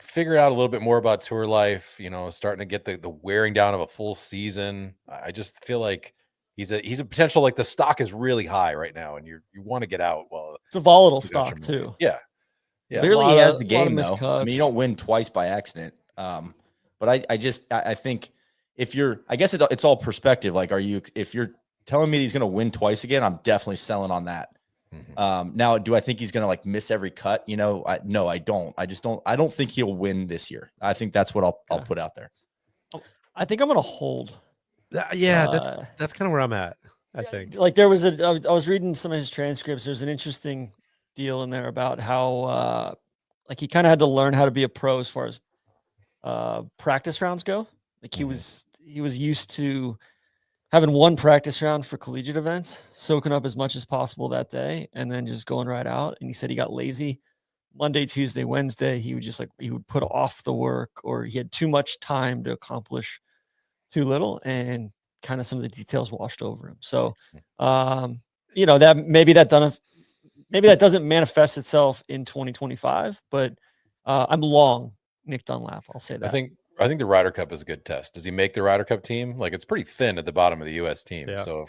Figure out a little bit more about tour life, starting to get the wearing down of a full season. I just feel like he's a potential, like the stock is really high right now and you want to get out. Well, It's a volatile stock too. Yeah. Clearly he has the game though. Miscuts. I mean, you don't win twice by accident. But I think I guess it's all perspective. Like, if you're telling me he's going to win twice again, I'm definitely selling on that. Now, do I think he's going to like miss every cut? No, I don't. I don't think he'll win this year. I think that's what I'll put out there. I think I'm going to hold. That's kind of where I'm at. I think like I was reading some of his transcripts. There's an interesting deal in there about how like he kind of had to learn how to be a pro as far as practice rounds go. Like he was used to having one practice round for collegiate events, soaking up as much as possible that day, and then just going right out. And he said he got lazy Monday, Tuesday, Wednesday. He would put off the work, or he had too much time to accomplish too little, and kind of some of the details washed over him. So, that maybe that doesn't manifest itself in 2025, but I'm long Nick Dunlap. I'll say that. I think the Ryder Cup is a good test. Does he make the Ryder Cup team? Like, it's pretty thin at the bottom of the U.S. team. Yeah. So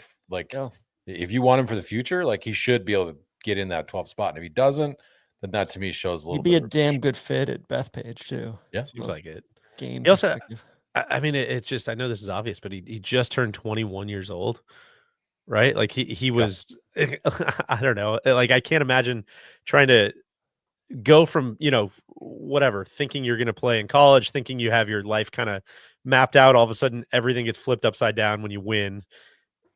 if you want him for the future, like, he should be able to get in that 12th spot. And if he doesn't, then that to me shows a little. He'd be a damn good fit at Bethpage too. Yeah, seems like it. Game. He also, I mean, it's just, I know this is obvious, but he just turned 21 years old, right? Like he was. I don't know. Like, I can't imagine trying to go from whatever, thinking you're going to play in college, thinking you have your life kind of mapped out. All of a sudden everything gets flipped upside down when you win.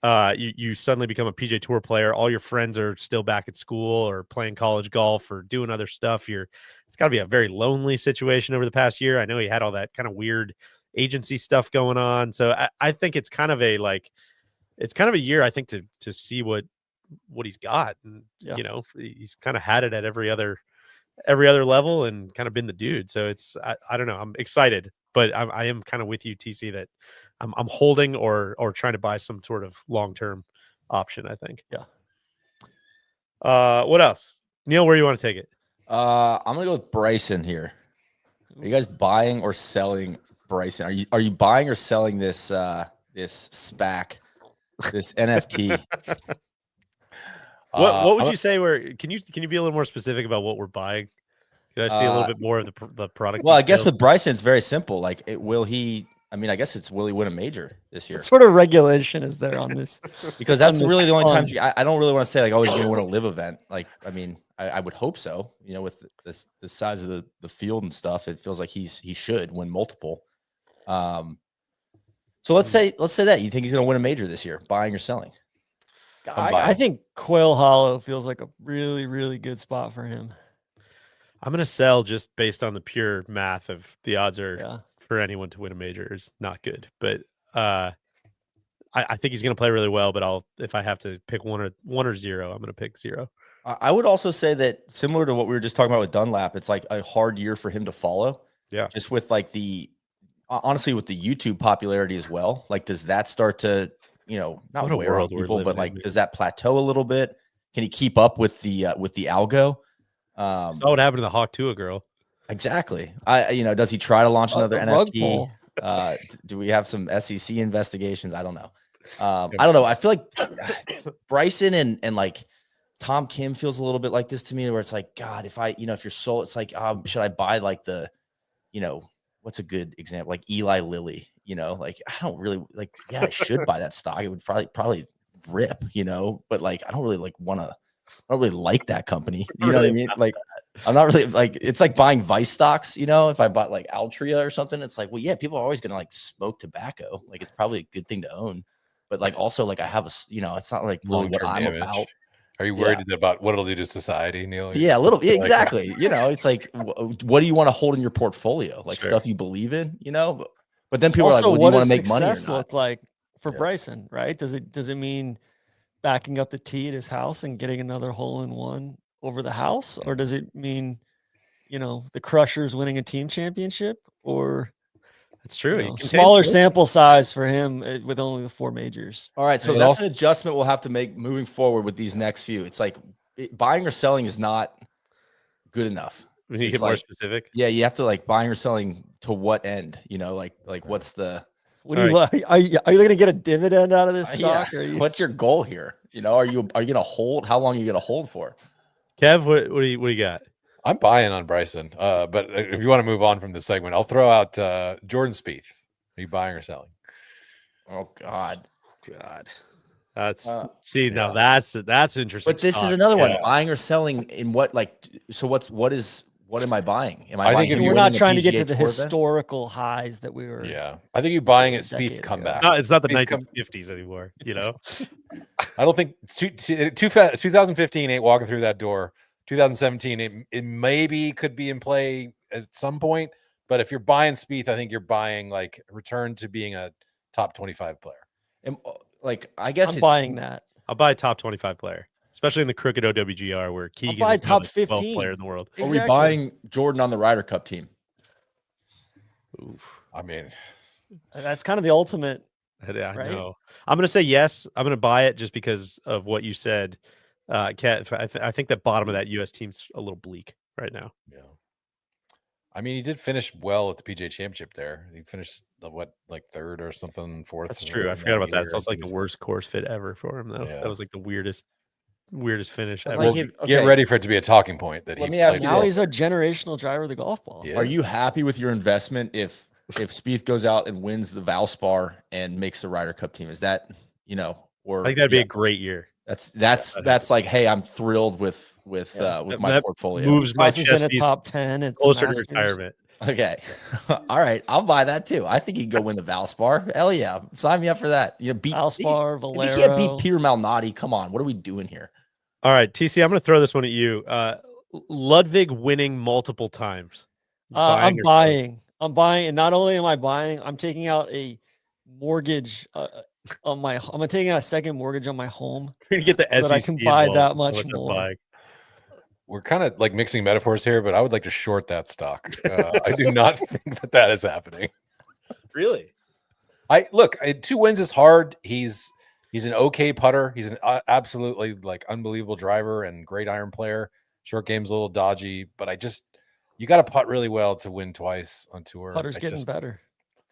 You suddenly become a PJ Tour player. All your friends are still back at school or playing college golf or doing other stuff. It's got to be a very lonely situation over the past year. I know he had all that kind of weird agency stuff going on, so I think it's kind of a year, I think, to see what he's got. And he's kind of had it at every other level and kind of been the dude. So I don't know. I'm excited, but I am kind of with you, TC, that I'm holding or trying to buy some sort of long-term option, I think. Yeah. What else? Neil, where do you want to take it? I'm going to go with Bryson here. Are you guys buying or selling Bryson? Are you buying or selling this this SPAC, this NFT? What would you say? Can you be a little more specific about what we're buying? Can I see a little bit more of the product? Well, I guess with Bryson, it's very simple. Like, will he win a major this year? What sort of regulation is there on this? Because that's really the only time I don't really want to say, like, oh, he's going to win a live event. Like, I mean, I would hope so. With the size of the field and stuff, it feels like he should win multiple. So let's say that you think he's going to win a major this year, buying or selling. I think Quail Hollow feels like a really, really good spot for him. I'm going to sell just based on the pure math of the odds are for anyone to win a major is not good. But I think he's going to play really well. But if I have to pick one or zero, I'm going to pick zero. I would also say that, similar to what we were just talking about with Dunlap, it's like a hard year for him to follow. Yeah. Just with like honestly, with the YouTube popularity as well. Like, does that start to, not wear on people, but like, does that plateau a little bit? Can he keep up with the algo? Saw what happened to the Hawk Tua girl. Exactly. Does he try to launch another NFT? Do we have some SEC investigations? I don't know. I don't know. I feel like Bryson and like Tom Kim feels a little bit like this to me, where it's like, God, if you're sold, it's like, should I buy like what's a good example? Like Eli Lilly, like, I don't really like, yeah, I should buy that stock. It would probably rip, but like, I don't really like that company. You know what I mean? Like, I'm not really like, it's like buying Vice stocks, if I bought like Altria or something, it's like, well, yeah, people are always going to like smoke tobacco. Like, it's probably a good thing to own, but like, also like I have it's not like really what I'm about. Are you worried about what it'll do to society, Neil? Yeah, a little. Exactly. It's like, what do you want to hold in your portfolio? Like stuff you believe in, But then people also, are like, well, do you want to make money or not? Look like for Bryson, right? Does it mean backing up the tee at his house and getting another hole in one over the house, or does it mean, the Crushers winning a team championship? Or It's true. You You know, can smaller take- sample size for him with only the 4 majors. All right, so But that's also- an adjustment we'll have to make moving forward with these next few. It's like buying or selling is not good enough. When you It's get more like- specific. Yeah, you have to like buying or selling to what end? You know, like what's the What do you are you going to get a dividend out of this stock? Or are you, what's your goal here? You know, are you going to hold? How long are you going to hold for? Kev, what do you got? I'm buying on Bryson. But if you want to move on from this segment, I'll throw out Jordan Spieth. Are you buying or selling? Oh God. That's Uh, now that's interesting. But this is stock. another one. Yeah. Buying or selling in what? Like, so what am I buying? Am I I buying? think if him you- we're winning not the trying to get PGA to the Tour event? historical highs that we were. Yeah, I think you buying a it. Spieth decade come ago. back. It's not the Spieth come- 1950s anymore. You know. I don't think it's 2015 ain't walking through that door. 2017, it maybe could be in play at some point. But if you're buying Spieth, I think you're buying like return to being a top 25 player. Like, I guess I'm buying that. I'll buy a top 25 player, especially in the crooked OWGR where Keegan buy is now top the 12th 15. player in the world. Are we buying Jordan on the Ryder Cup team? Oof. I mean, That's kind of the ultimate. Yeah, I Right? know. I'm gonna say yes. I'm gonna buy it just because of what you said. Kat, I think that bottom of that U.S. team's a little bleak right now. yeah. I mean, he did finish well at the PGA Championship there. He finished like third or something, fourth. That's true. I in forgot about that. year. It's also like He the was- worst course fit ever for him, though. Yeah. That was like the weirdest finish But ever. like, Well, if- get okay. ready for it to be a talking point that Let he me ask played you Now well. he's a generational driver of the golf ball. Yeah. Are you happy with your investment if Spieth goes out and wins the Valspar and makes the Ryder Cup team? Is that, or I think that'd be a great year. that's like, hey, I'm thrilled with my That portfolio. Moves my Price is in chess a piece top 10 at the closer to Masters. retirement. Okay. All right. I'll buy that too. I think he can go win the Valspar. Hell yeah. Sign me up for that. Beat Valspar, If you can't beat Valero. Peter Malnati, come on. What are we doing here? All right, TC, I'm going to throw this one at you. Ludwig winning multiple times. I'm or selling? buying. I'm buying, and not only am I buying, I'm taking out a mortgage on my. I'm taking out a second mortgage on my home. You're going to get the that I SEC can buy involved that in much I'm more. buying. We're kind of like mixing metaphors here, but I would like to short that stock. I do not think that is happening. Really? I look, 2 wins is hard. He's an okay putter. He's an absolutely like unbelievable driver and great iron player. Short game's a little dodgy, but you got to putt really well to win twice on tour. Putter's getting better.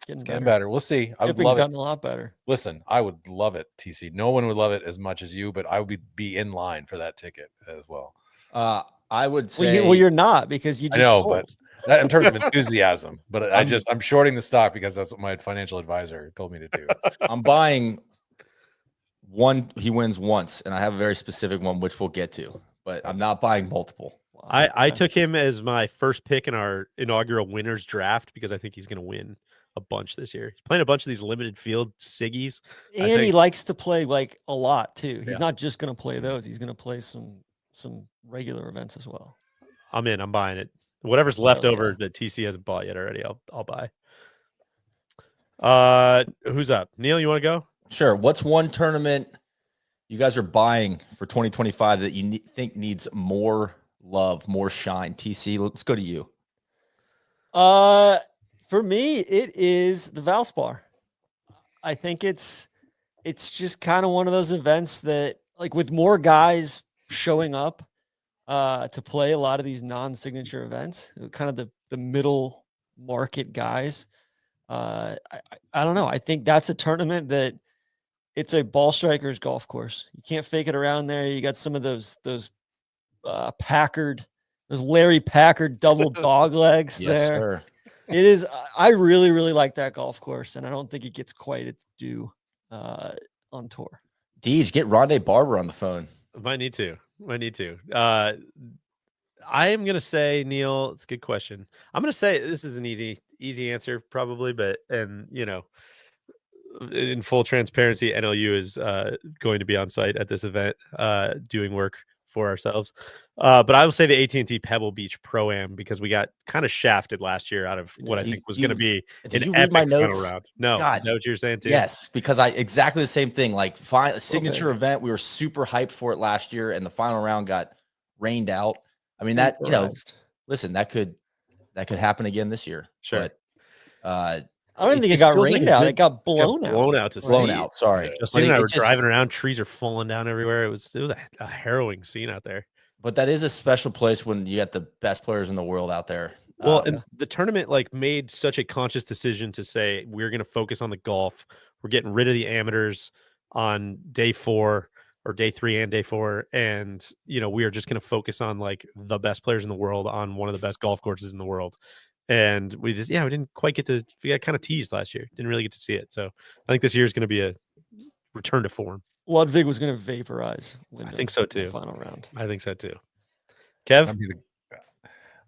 It's getting better. We'll see. I would Chipping's love it. gotten a lot better. Listen, I would love it, TC. No one would love it as much as you, but I would be in line for that ticket as well. I would say Well, you're not because you I just know, sold. but that in terms of enthusiasm, but I'm shorting the stock because that's what my financial advisor told me to do. I'm buying one. He wins once, and I have a very specific one, which we'll get to, but I'm not buying multiple. I took him as my first pick in our inaugural winners draft because I think he's going to win a bunch this year. He's playing a bunch of these limited field Siggies. And he likes to play like a lot too. He's Yeah. not just going to play those. He's going to play some regular events as well. I'm in. I'm buying it. Whatever's left Hell over yeah. that TC hasn't bought yet already, I'll buy. Who's up? Neil, you want to go? Sure. What's one tournament you guys are buying for 2025 that you think needs more love, more shine? TC, let's go to you. For me, it is the Valspar. I think it's just kind of one of those events that, like, with more guys showing up to play a lot of these non-signature events, kind of the middle market guys. I don't know. I think that's a tournament that it's a ball striker's golf course. You can't fake it around there. You got some of those Larry Packard double dog legs Yes, there. sir. It is. I really, really like that golf course, and I don't think it gets quite its due on tour. Deej, get Rondé Barber on the phone. Might need to. I am gonna say, Neil, it's a good question. I'm gonna say this is an easy answer, probably, but in full transparency, NLU is going to be on site at this event, doing work for ourselves. But I will say the AT&T Pebble Beach Pro-Am because we got kind of shafted last year out of what I think was going to be Did an you read my epic final notes? round. No, God. is that what you're saying too? Yes, because exactly the same thing. Like, a signature event, we were super hyped for it last year, and the final round got rained out. I mean, Vaporized. listen, that could happen again this year. Sure. But I don't even think it just got feels like rained a out. good- It got blown out. blown out to blown sea. out. Sorry, Justine But and I it were just- driving around. Trees are falling down everywhere. It was a harrowing scene out there. But that is a special place when you got the best players in the world out there. Well, and the tournament like made such a conscious decision to say we're going to focus on the golf. We're getting rid of the amateurs on day 4 or day 3 and day 4, and we are just going to focus on like the best players in the world on one of the best golf courses in the world. And we didn't quite get to. We got kind of teased last year. Didn't really get to see it. So I think this year is going to be a return to form. Ludwig was going to vaporize. I think so too. Final round. I think so too. Kev.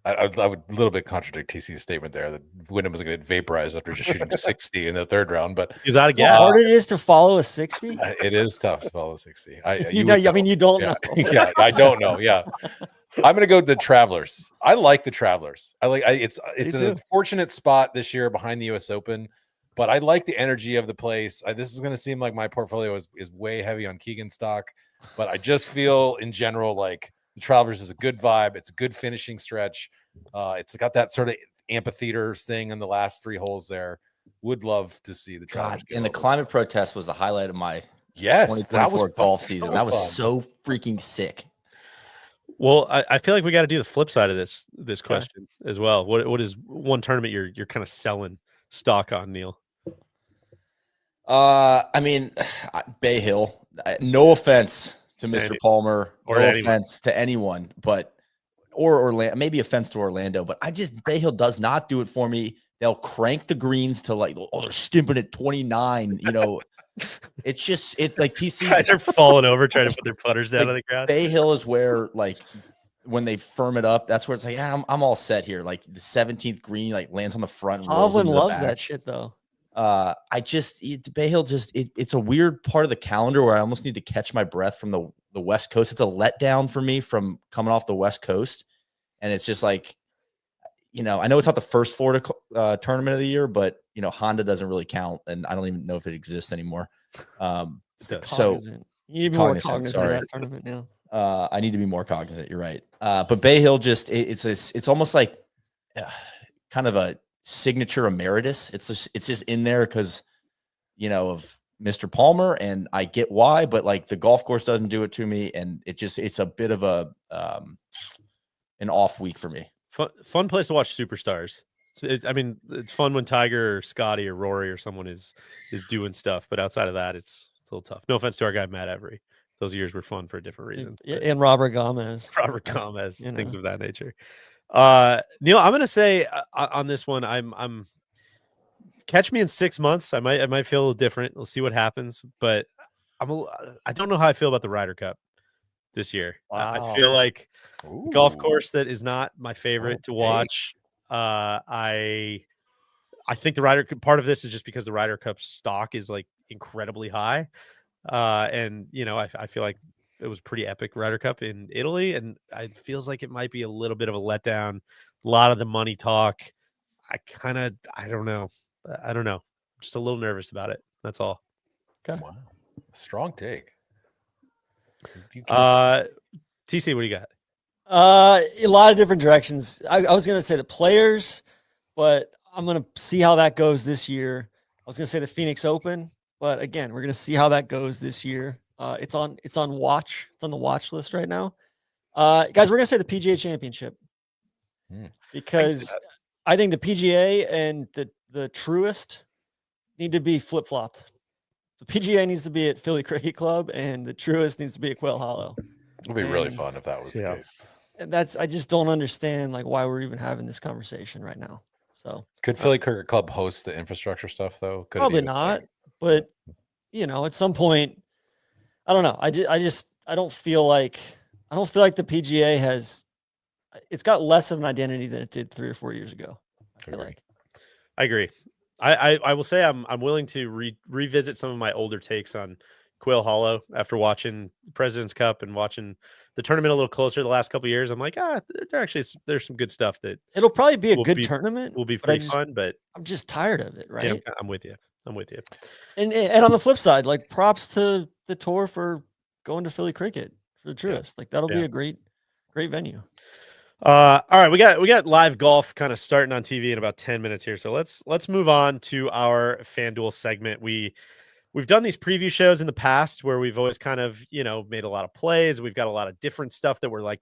I would a little bit contradict TC's statement there that Wyndham was going to vaporize after just shooting 60 in the 3rd round, but he's out of How gas. hard it is to follow a 60? it is tough to follow 60. You don't yeah. know. Yeah, I don't know. Yeah. I'm going to go to the Travelers. I like the Travelers. It's an unfortunate spot this year behind the US Open, but I like the energy of the place. This is going to seem like my portfolio is way heavy on Keegan stock, but I just feel in general like the Travelers is a good vibe. It's a good finishing stretch. It's got that sort of amphitheater thing in the last 3 holes there. Would love to see the Travelers. And the climate protest was the highlight of my that 2024 was golf so season. That was fun. so freaking sick. Well, I feel like we got to do the flip side of this question as well. What is one tournament you're kind of selling stock on, Neil? I mean, Bay Hill. No offense to Mr. Palmer, or no anyone. offense to anyone, but or Orlando, maybe offense to Orlando, but Bay Hill does not do it for me. They'll crank the greens to like, oh, they're stimping at 29. It's just like TC Guys are falling over trying to put their putters down on the ground. Bay Hill is where like when they firm it up, that's where it's like, yeah, I'm all set here. Like the 17th green like lands on the front. Hovland loves that shit though. Bay Hill it's a weird part of the calendar where I almost need to catch my breath from the West Coast. It's a letdown for me from coming off the West Coast, and it's just like, I know it's not the first Florida tournament of the year, but Honda doesn't really count, and I don't even know if it exists anymore. So you need to be more cognizant of that tournament now. I need to be more cognizant. You're right. But Bay Hill it's almost like kind of a signature emeritus. It's just in there because of Mr. Palmer, and I get why, but like the golf course doesn't do it to me, and it's a bit of a an off week for me. Fun place to watch superstars. It's fun when Tiger or Scotty or Rory or someone is doing stuff, but outside of that, it's a little tough. No offense to our guy Matt Every. Those years were fun for a different reason. And Robert Gomez, things of that nature. Neil, I'm gonna say on this one, I'm catch me in 6 months. I might feel a little different. We'll see what happens, but I don't know how I feel about the Ryder Cup this year. Wow. I feel like golf course that is not my favorite to watch. I think the Ryder Cup, part of this is just because the Ryder Cup stock is like incredibly high. And I feel like it was pretty epic Ryder Cup in Italy, and it feels like it might be a little bit of a letdown. A lot of the money talk. I don't know. I'm just a little nervous about it. That's all. Okay. Wow. Strong take. TC, what do you got? A lot of different directions. I was going to say the players, but I'm going to see how that goes this year. I was going to say the Phoenix Open, but again, we're going to see how that goes this year. It's on watch. It's on the watch list right now. Guys, we're going to say the PGA Championship because I think the PGA and the Truist need to be flip-flopped. The PGA needs to be at Philly Cricket Club, and the Truist needs to be at Quail Hollow. It would be really fun if that was the case. And I just don't understand like why we're even having this conversation right now. So could Philly Cricket Club host the infrastructure stuff though? Could probably not, but at some point, I don't know. I don't feel like the PGA has. It's got less of an identity than it did 3 or 4 years ago. I agree. I will say I'm willing to revisit some of my older takes on Quail Hollow after watching President's Cup and watching the tournament a little closer the last couple of years. I'm like, there's some good stuff that it'll probably be a good tournament. Will be pretty fun, but I'm just tired of it. Right? Yeah, I'm with you. And on the flip side, like props to the tour for going to Philly Cricket for the Truist. Like that'll be a great venue. All right, we got live golf kind of starting on TV in about 10 minutes here. So let's move on to our FanDuel segment. We've done these preview shows in the past where we've always kind of, made a lot of plays. We've got a lot of different stuff that we're like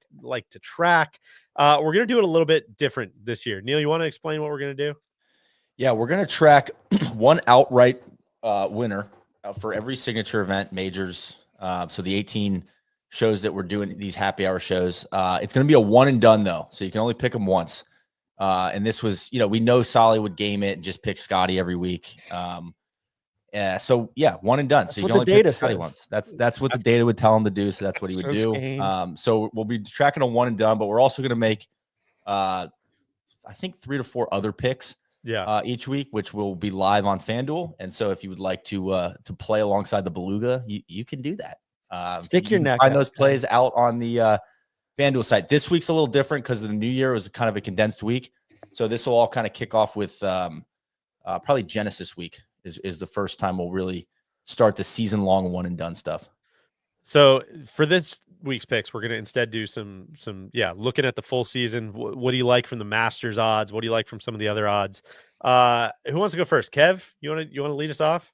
to track. We're going to do it a little bit different this year. Neil, you want to explain what we're going to do? Yeah, we're going to track one outright winner for every signature event, majors. So the 18 shows that we're doing, these happy hour shows, it's going to be a one and done though. So you can only pick them once. And this was, we know Solly would game it and just pick Scotty every week. So yeah, one and done. That's so you what can only the data pick Scotty says. once. That's what the data would tell him to do. So that's what he would Strokes do. gained. So we'll be tracking a one and done, but we're also going to make, I think 3 to 4 other picks. Yeah. Each week, which will be live on FanDuel. And so if you would like to play alongside the Beluga, you can do that. Stick your neck find out, those plays out on the FanDuel site. This week's a little different because the new year was kind of a condensed week. So this will all kind of kick off with probably Genesis week is the first time we'll really start the season long one and done stuff. So for this week's picks, we're going to instead do some looking at the full season. What do you like from the Masters odds? What do you like from some of the other odds? Who wants to go first? Kev, you want to lead us off?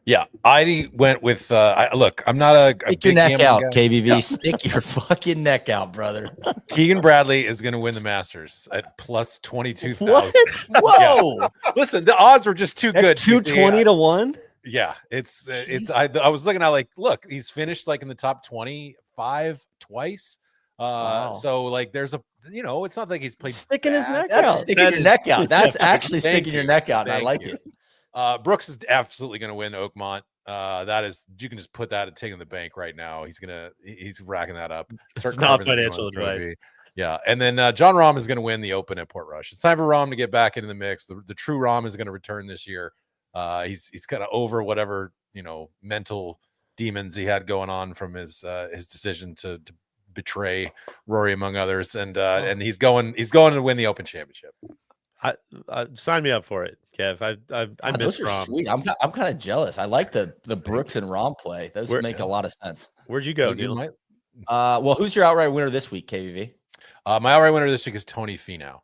Yeah, I went with look, I'm not a Stick your neck out, guy. KVV. Yeah. Stick your fucking neck out, brother. Keegan Bradley is going to win the Masters at plus 22,000. What? Whoa. Yeah. Listen, the odds were just too good. That's 220 to 1. Yeah, it's I was looking at look, he's finished like in the top 25 twice. Wow. So like there's a it's not like he's played Sticking his neck That's out. sticking your neck out. That's actually Thank sticking your you. neck out, and I Thank like you. it. Brooks is absolutely going to win Oakmont. That is, you can just put that and take in the bank right now. He's racking that up. It's not financial advice. Yeah, and then John Rahm is going to win the Open at Portrush. It's time for Rahm to get back into the mix. The true Rahm is going to return this year. He's kind of over whatever mental demons he had going on from his decision to betray Rory among others, and he's going to win the Open Championship. I sign me up for it, Kev. I miss Those are Rahm. sweet. I'm kind of jealous. I like the Brooks and Rahm play. Those make a lot of sense. Where'd you go, You Neil? might- Well, who's your outright winner this week, KVV? My outright winner this week is Tony Finau.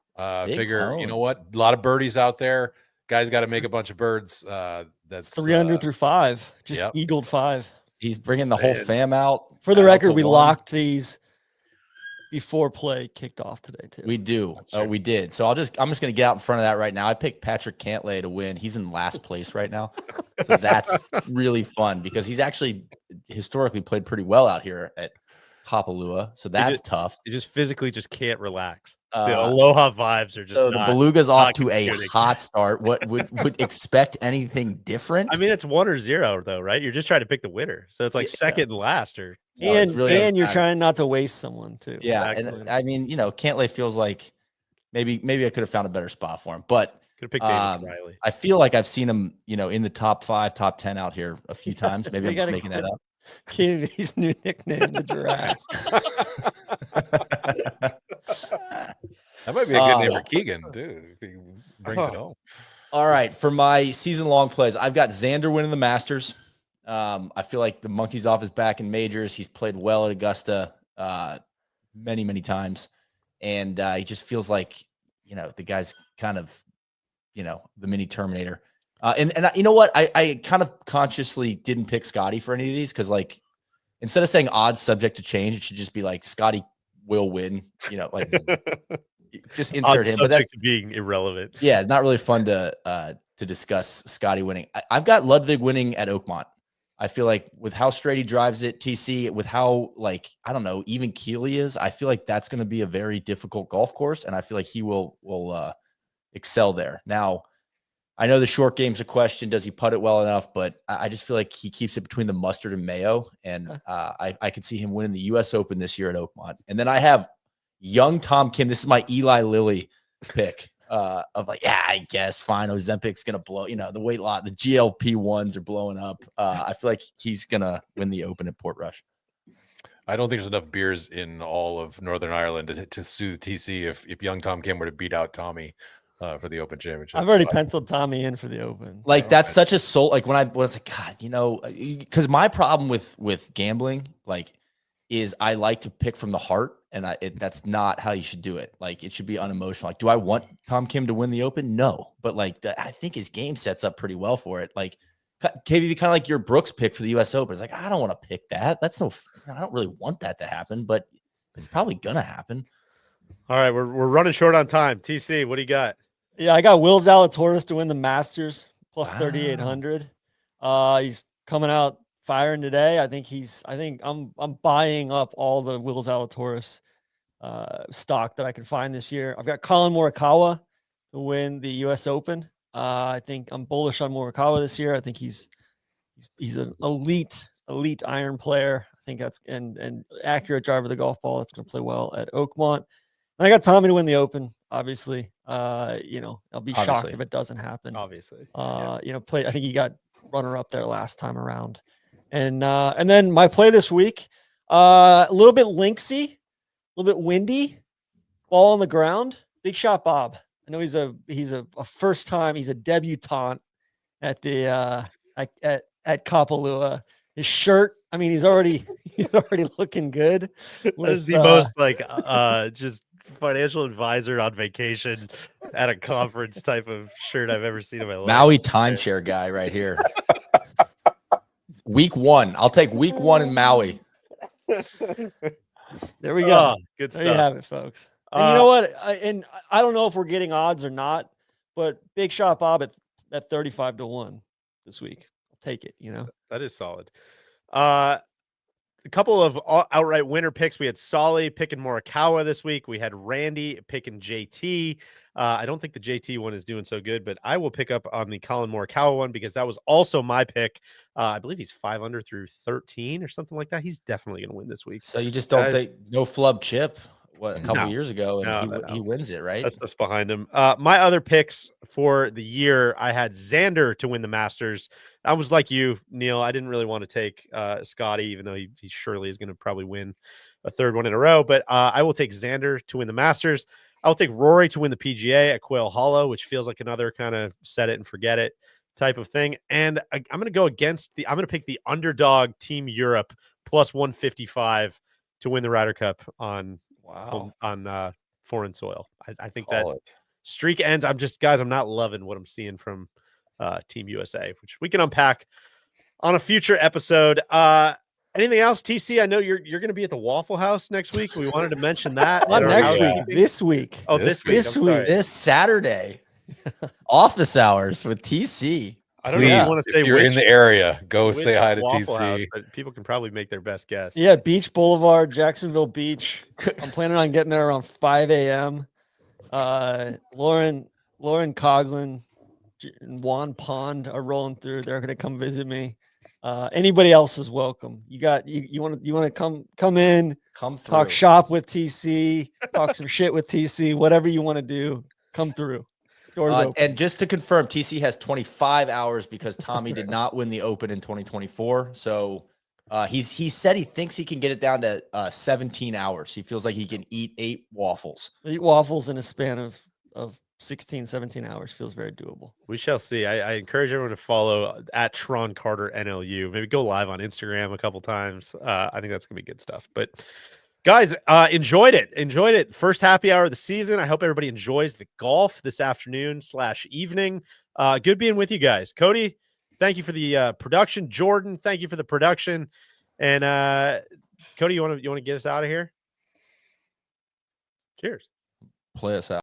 Big Figure, Tone. you know what? A lot of birdies out there. Guys got to make a bunch of birds. That's 300 through 5. Just yep. eagled 5. He's bringing the whole fam out. For the out record, to we one. locked these before play kicked off today too. We do. We did. So I'm just going to get out in front of that right now. I picked Patrick Cantlay to win. He's in last place right now. So that's really fun because he's actually historically played pretty well out here at Kapalua. So that's tough. You just physically just can't relax. The Aloha vibes are just So not, the Beluga's off not to a computing. hot start. What would expect anything different? I mean, it's 1 or 0 though, right? You're just trying to pick the winner. So it's like Yeah. second and last or No, it's and really and you're not- trying not to waste someone too. Yeah, Exactly. and I mean, Cantlay feels like maybe I could have found a better spot for him, but could have picked David Riley. I feel like I've seen him, in the top 5, top 10 out here a few times. Maybe We I'm just gotta making that up. KV's new nickname, the giraffe. That might be a good name for Keegan, dude. If he brings it home. All right, for my season long plays, I've got Xander winning the Masters. I feel like the monkey's off his back in majors. He's played well at Augusta many, many times, and he just feels like the guy's kind of the mini Terminator. And you know what? I kind of consciously didn't pick Scotty for any of these because instead of saying odds subject to change, it should just be like Scotty will win. Just insert him. But that's to being irrelevant. yeah, it's not really fun to discuss Scotty winning. I've got Ludwig winning at Oakmont. I feel like with how straight he drives it, TC, with how I don't know, even keel he is, I feel like that's going to be a very difficult golf course, and I feel like he will excel there. Now, I know the short game's a question. Does he putt it well enough? But I just feel like he keeps it between the mustard and mayo. And I could see him winning the U.S. Open this year at Oakmont. And then I have young Tom Kim. This is my Eli Lilly pick of I guess fine. Ozempic's going to blow, the weight lot, the GLP-1s are blowing up. I feel like he's going to win the Open at Portrush. I don't think there's enough beers in all of Northern Ireland to sue the TC if young Tom Kim were to beat out Tommy for the Open Championship. I've already penciled Tommy in for the Open. That's such a soul. When I was like, God, because my problem with gambling, is I like to pick from the heart. And that's not how you should do it. Like, it should be unemotional. Like, do I want Tom Kim to win the Open? No. But like, I think his game sets up pretty well for it. Like, KVV, kind of like your Brooks pick for the US Open. It's like, I don't want to pick that. I don't really want that to happen, but it's probably going to happen. All right. We're running short on time. TC, what do you got? Yeah, I got Will Zalatoris to win the Masters plus Wow. 3,800. He's coming out firing today. I think I'm buying up all the Will Zalatoris stock that I can find this year. I've got Colin Morikawa to win the US Open. I think I'm bullish on Morikawa this year. I think he's an elite iron player. I think that's and accurate driver of the golf ball. That's going to play well at Oakmont. And I got Tommy to win the Open, obviously. I'll be shocked if it doesn't happen. Obviously. I think he got runner up there last time around. And then my play this week, a little bit linksy, a little bit windy, ball on the ground. Big Shot Bob. I know he's a first time, he's a debutant at the at Kapalua. His shirt, I mean, he's already looking good. That is the most like just financial advisor on vacation at a conference type of shirt I've ever seen in my life. Maui timeshare guy right here. Week 1. I'll take week 1 in Maui. There we go. Good stuff. There you have it, folks. And you know what? I don't know if we're getting odds or not, but Big Shot Bob at 35 to 1 this week. I'll take it, That is solid. A couple of outright winner picks. We had Solly picking Morikawa this week. We had Randy picking JT. I don't think the JT one is doing so good, but I will pick up on the Colin Morikawa one because that was also my pick. I believe he's 5 under through 13 or something like that. He's definitely going to win this week. So you just don't think no flub chip a couple years ago, and he wins it, right? That's behind him. My other picks for the year, I had Xander to win the Masters. I was like you, Neil. I didn't really want to take Scotty, even though he surely is going to probably win a third one in a row. But I will take Xander to win the Masters. I'll take Rory to win the PGA at Quail Hollow, which feels like another kind of set it and forget it type of thing. And I'm going to go I'm going to pick the underdog Team Europe plus 155 to win the Ryder Cup on foreign soil. I think that streak ends. I'm not loving what I'm seeing from Team USA, which we can unpack on a future episode. Anything else, TC? I know you're going to be at the Waffle House next week. We wanted to mention that. Not next week, this week. Oh, this week. This Saturday. Office hours with TC. I don't know if you want to say if you're in the area, go say hi to Waffle TC. House, but people can probably make their best guess. Yeah, Beach Boulevard, Jacksonville Beach. I'm planning on getting there around 5 a.m. Lauren Coughlin and Juan Pond are rolling through. They're going to come visit me. Anybody else is welcome. You want to come in, come through, talk shop with TC, talk some shit with TC, whatever you want to do, come through. Doors open. And just to confirm, TC has 25 hours because Tommy did not win the Open in 2024. So he said he thinks he can get it down to 17 hours. He feels like he can eat 8 waffles. Eat waffles in a span of 16, 17 hours feels very doable. We shall see. I encourage everyone to follow at Tron Carter NLU. Maybe go live on Instagram a couple times. I think that's gonna be good stuff. But guys, enjoyed it. First happy hour of the season. I hope everybody enjoys the golf this afternoon / evening. Good being with you guys. Cody, thank you for the production. Jordan, thank you for the production. And Cody, you want to get us out of here? Cheers. Play us out.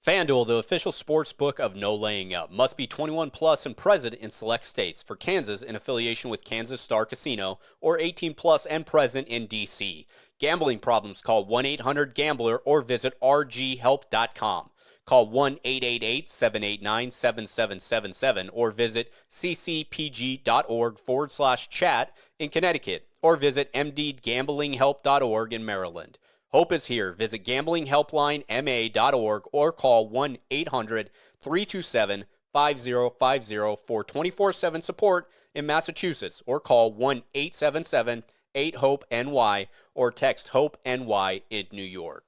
FanDuel, the official sports book of No Laying Up, must be 21 plus and present in select states. For Kansas, in affiliation with Kansas Star Casino, or 18 plus and present in D.C. Gambling problems, call 1-800-GAMBLER or visit rghelp.com. Call 1-888-789-7777 or visit ccpg.org/chat in Connecticut or visit mdgamblinghelp.org in Maryland. Hope is here. Visit gamblinghelplinema.org or call 1-800-327-5050 for 24/7 support in Massachusetts or call 1-877-8-HOPE-NY or text HOPE-NY in New York.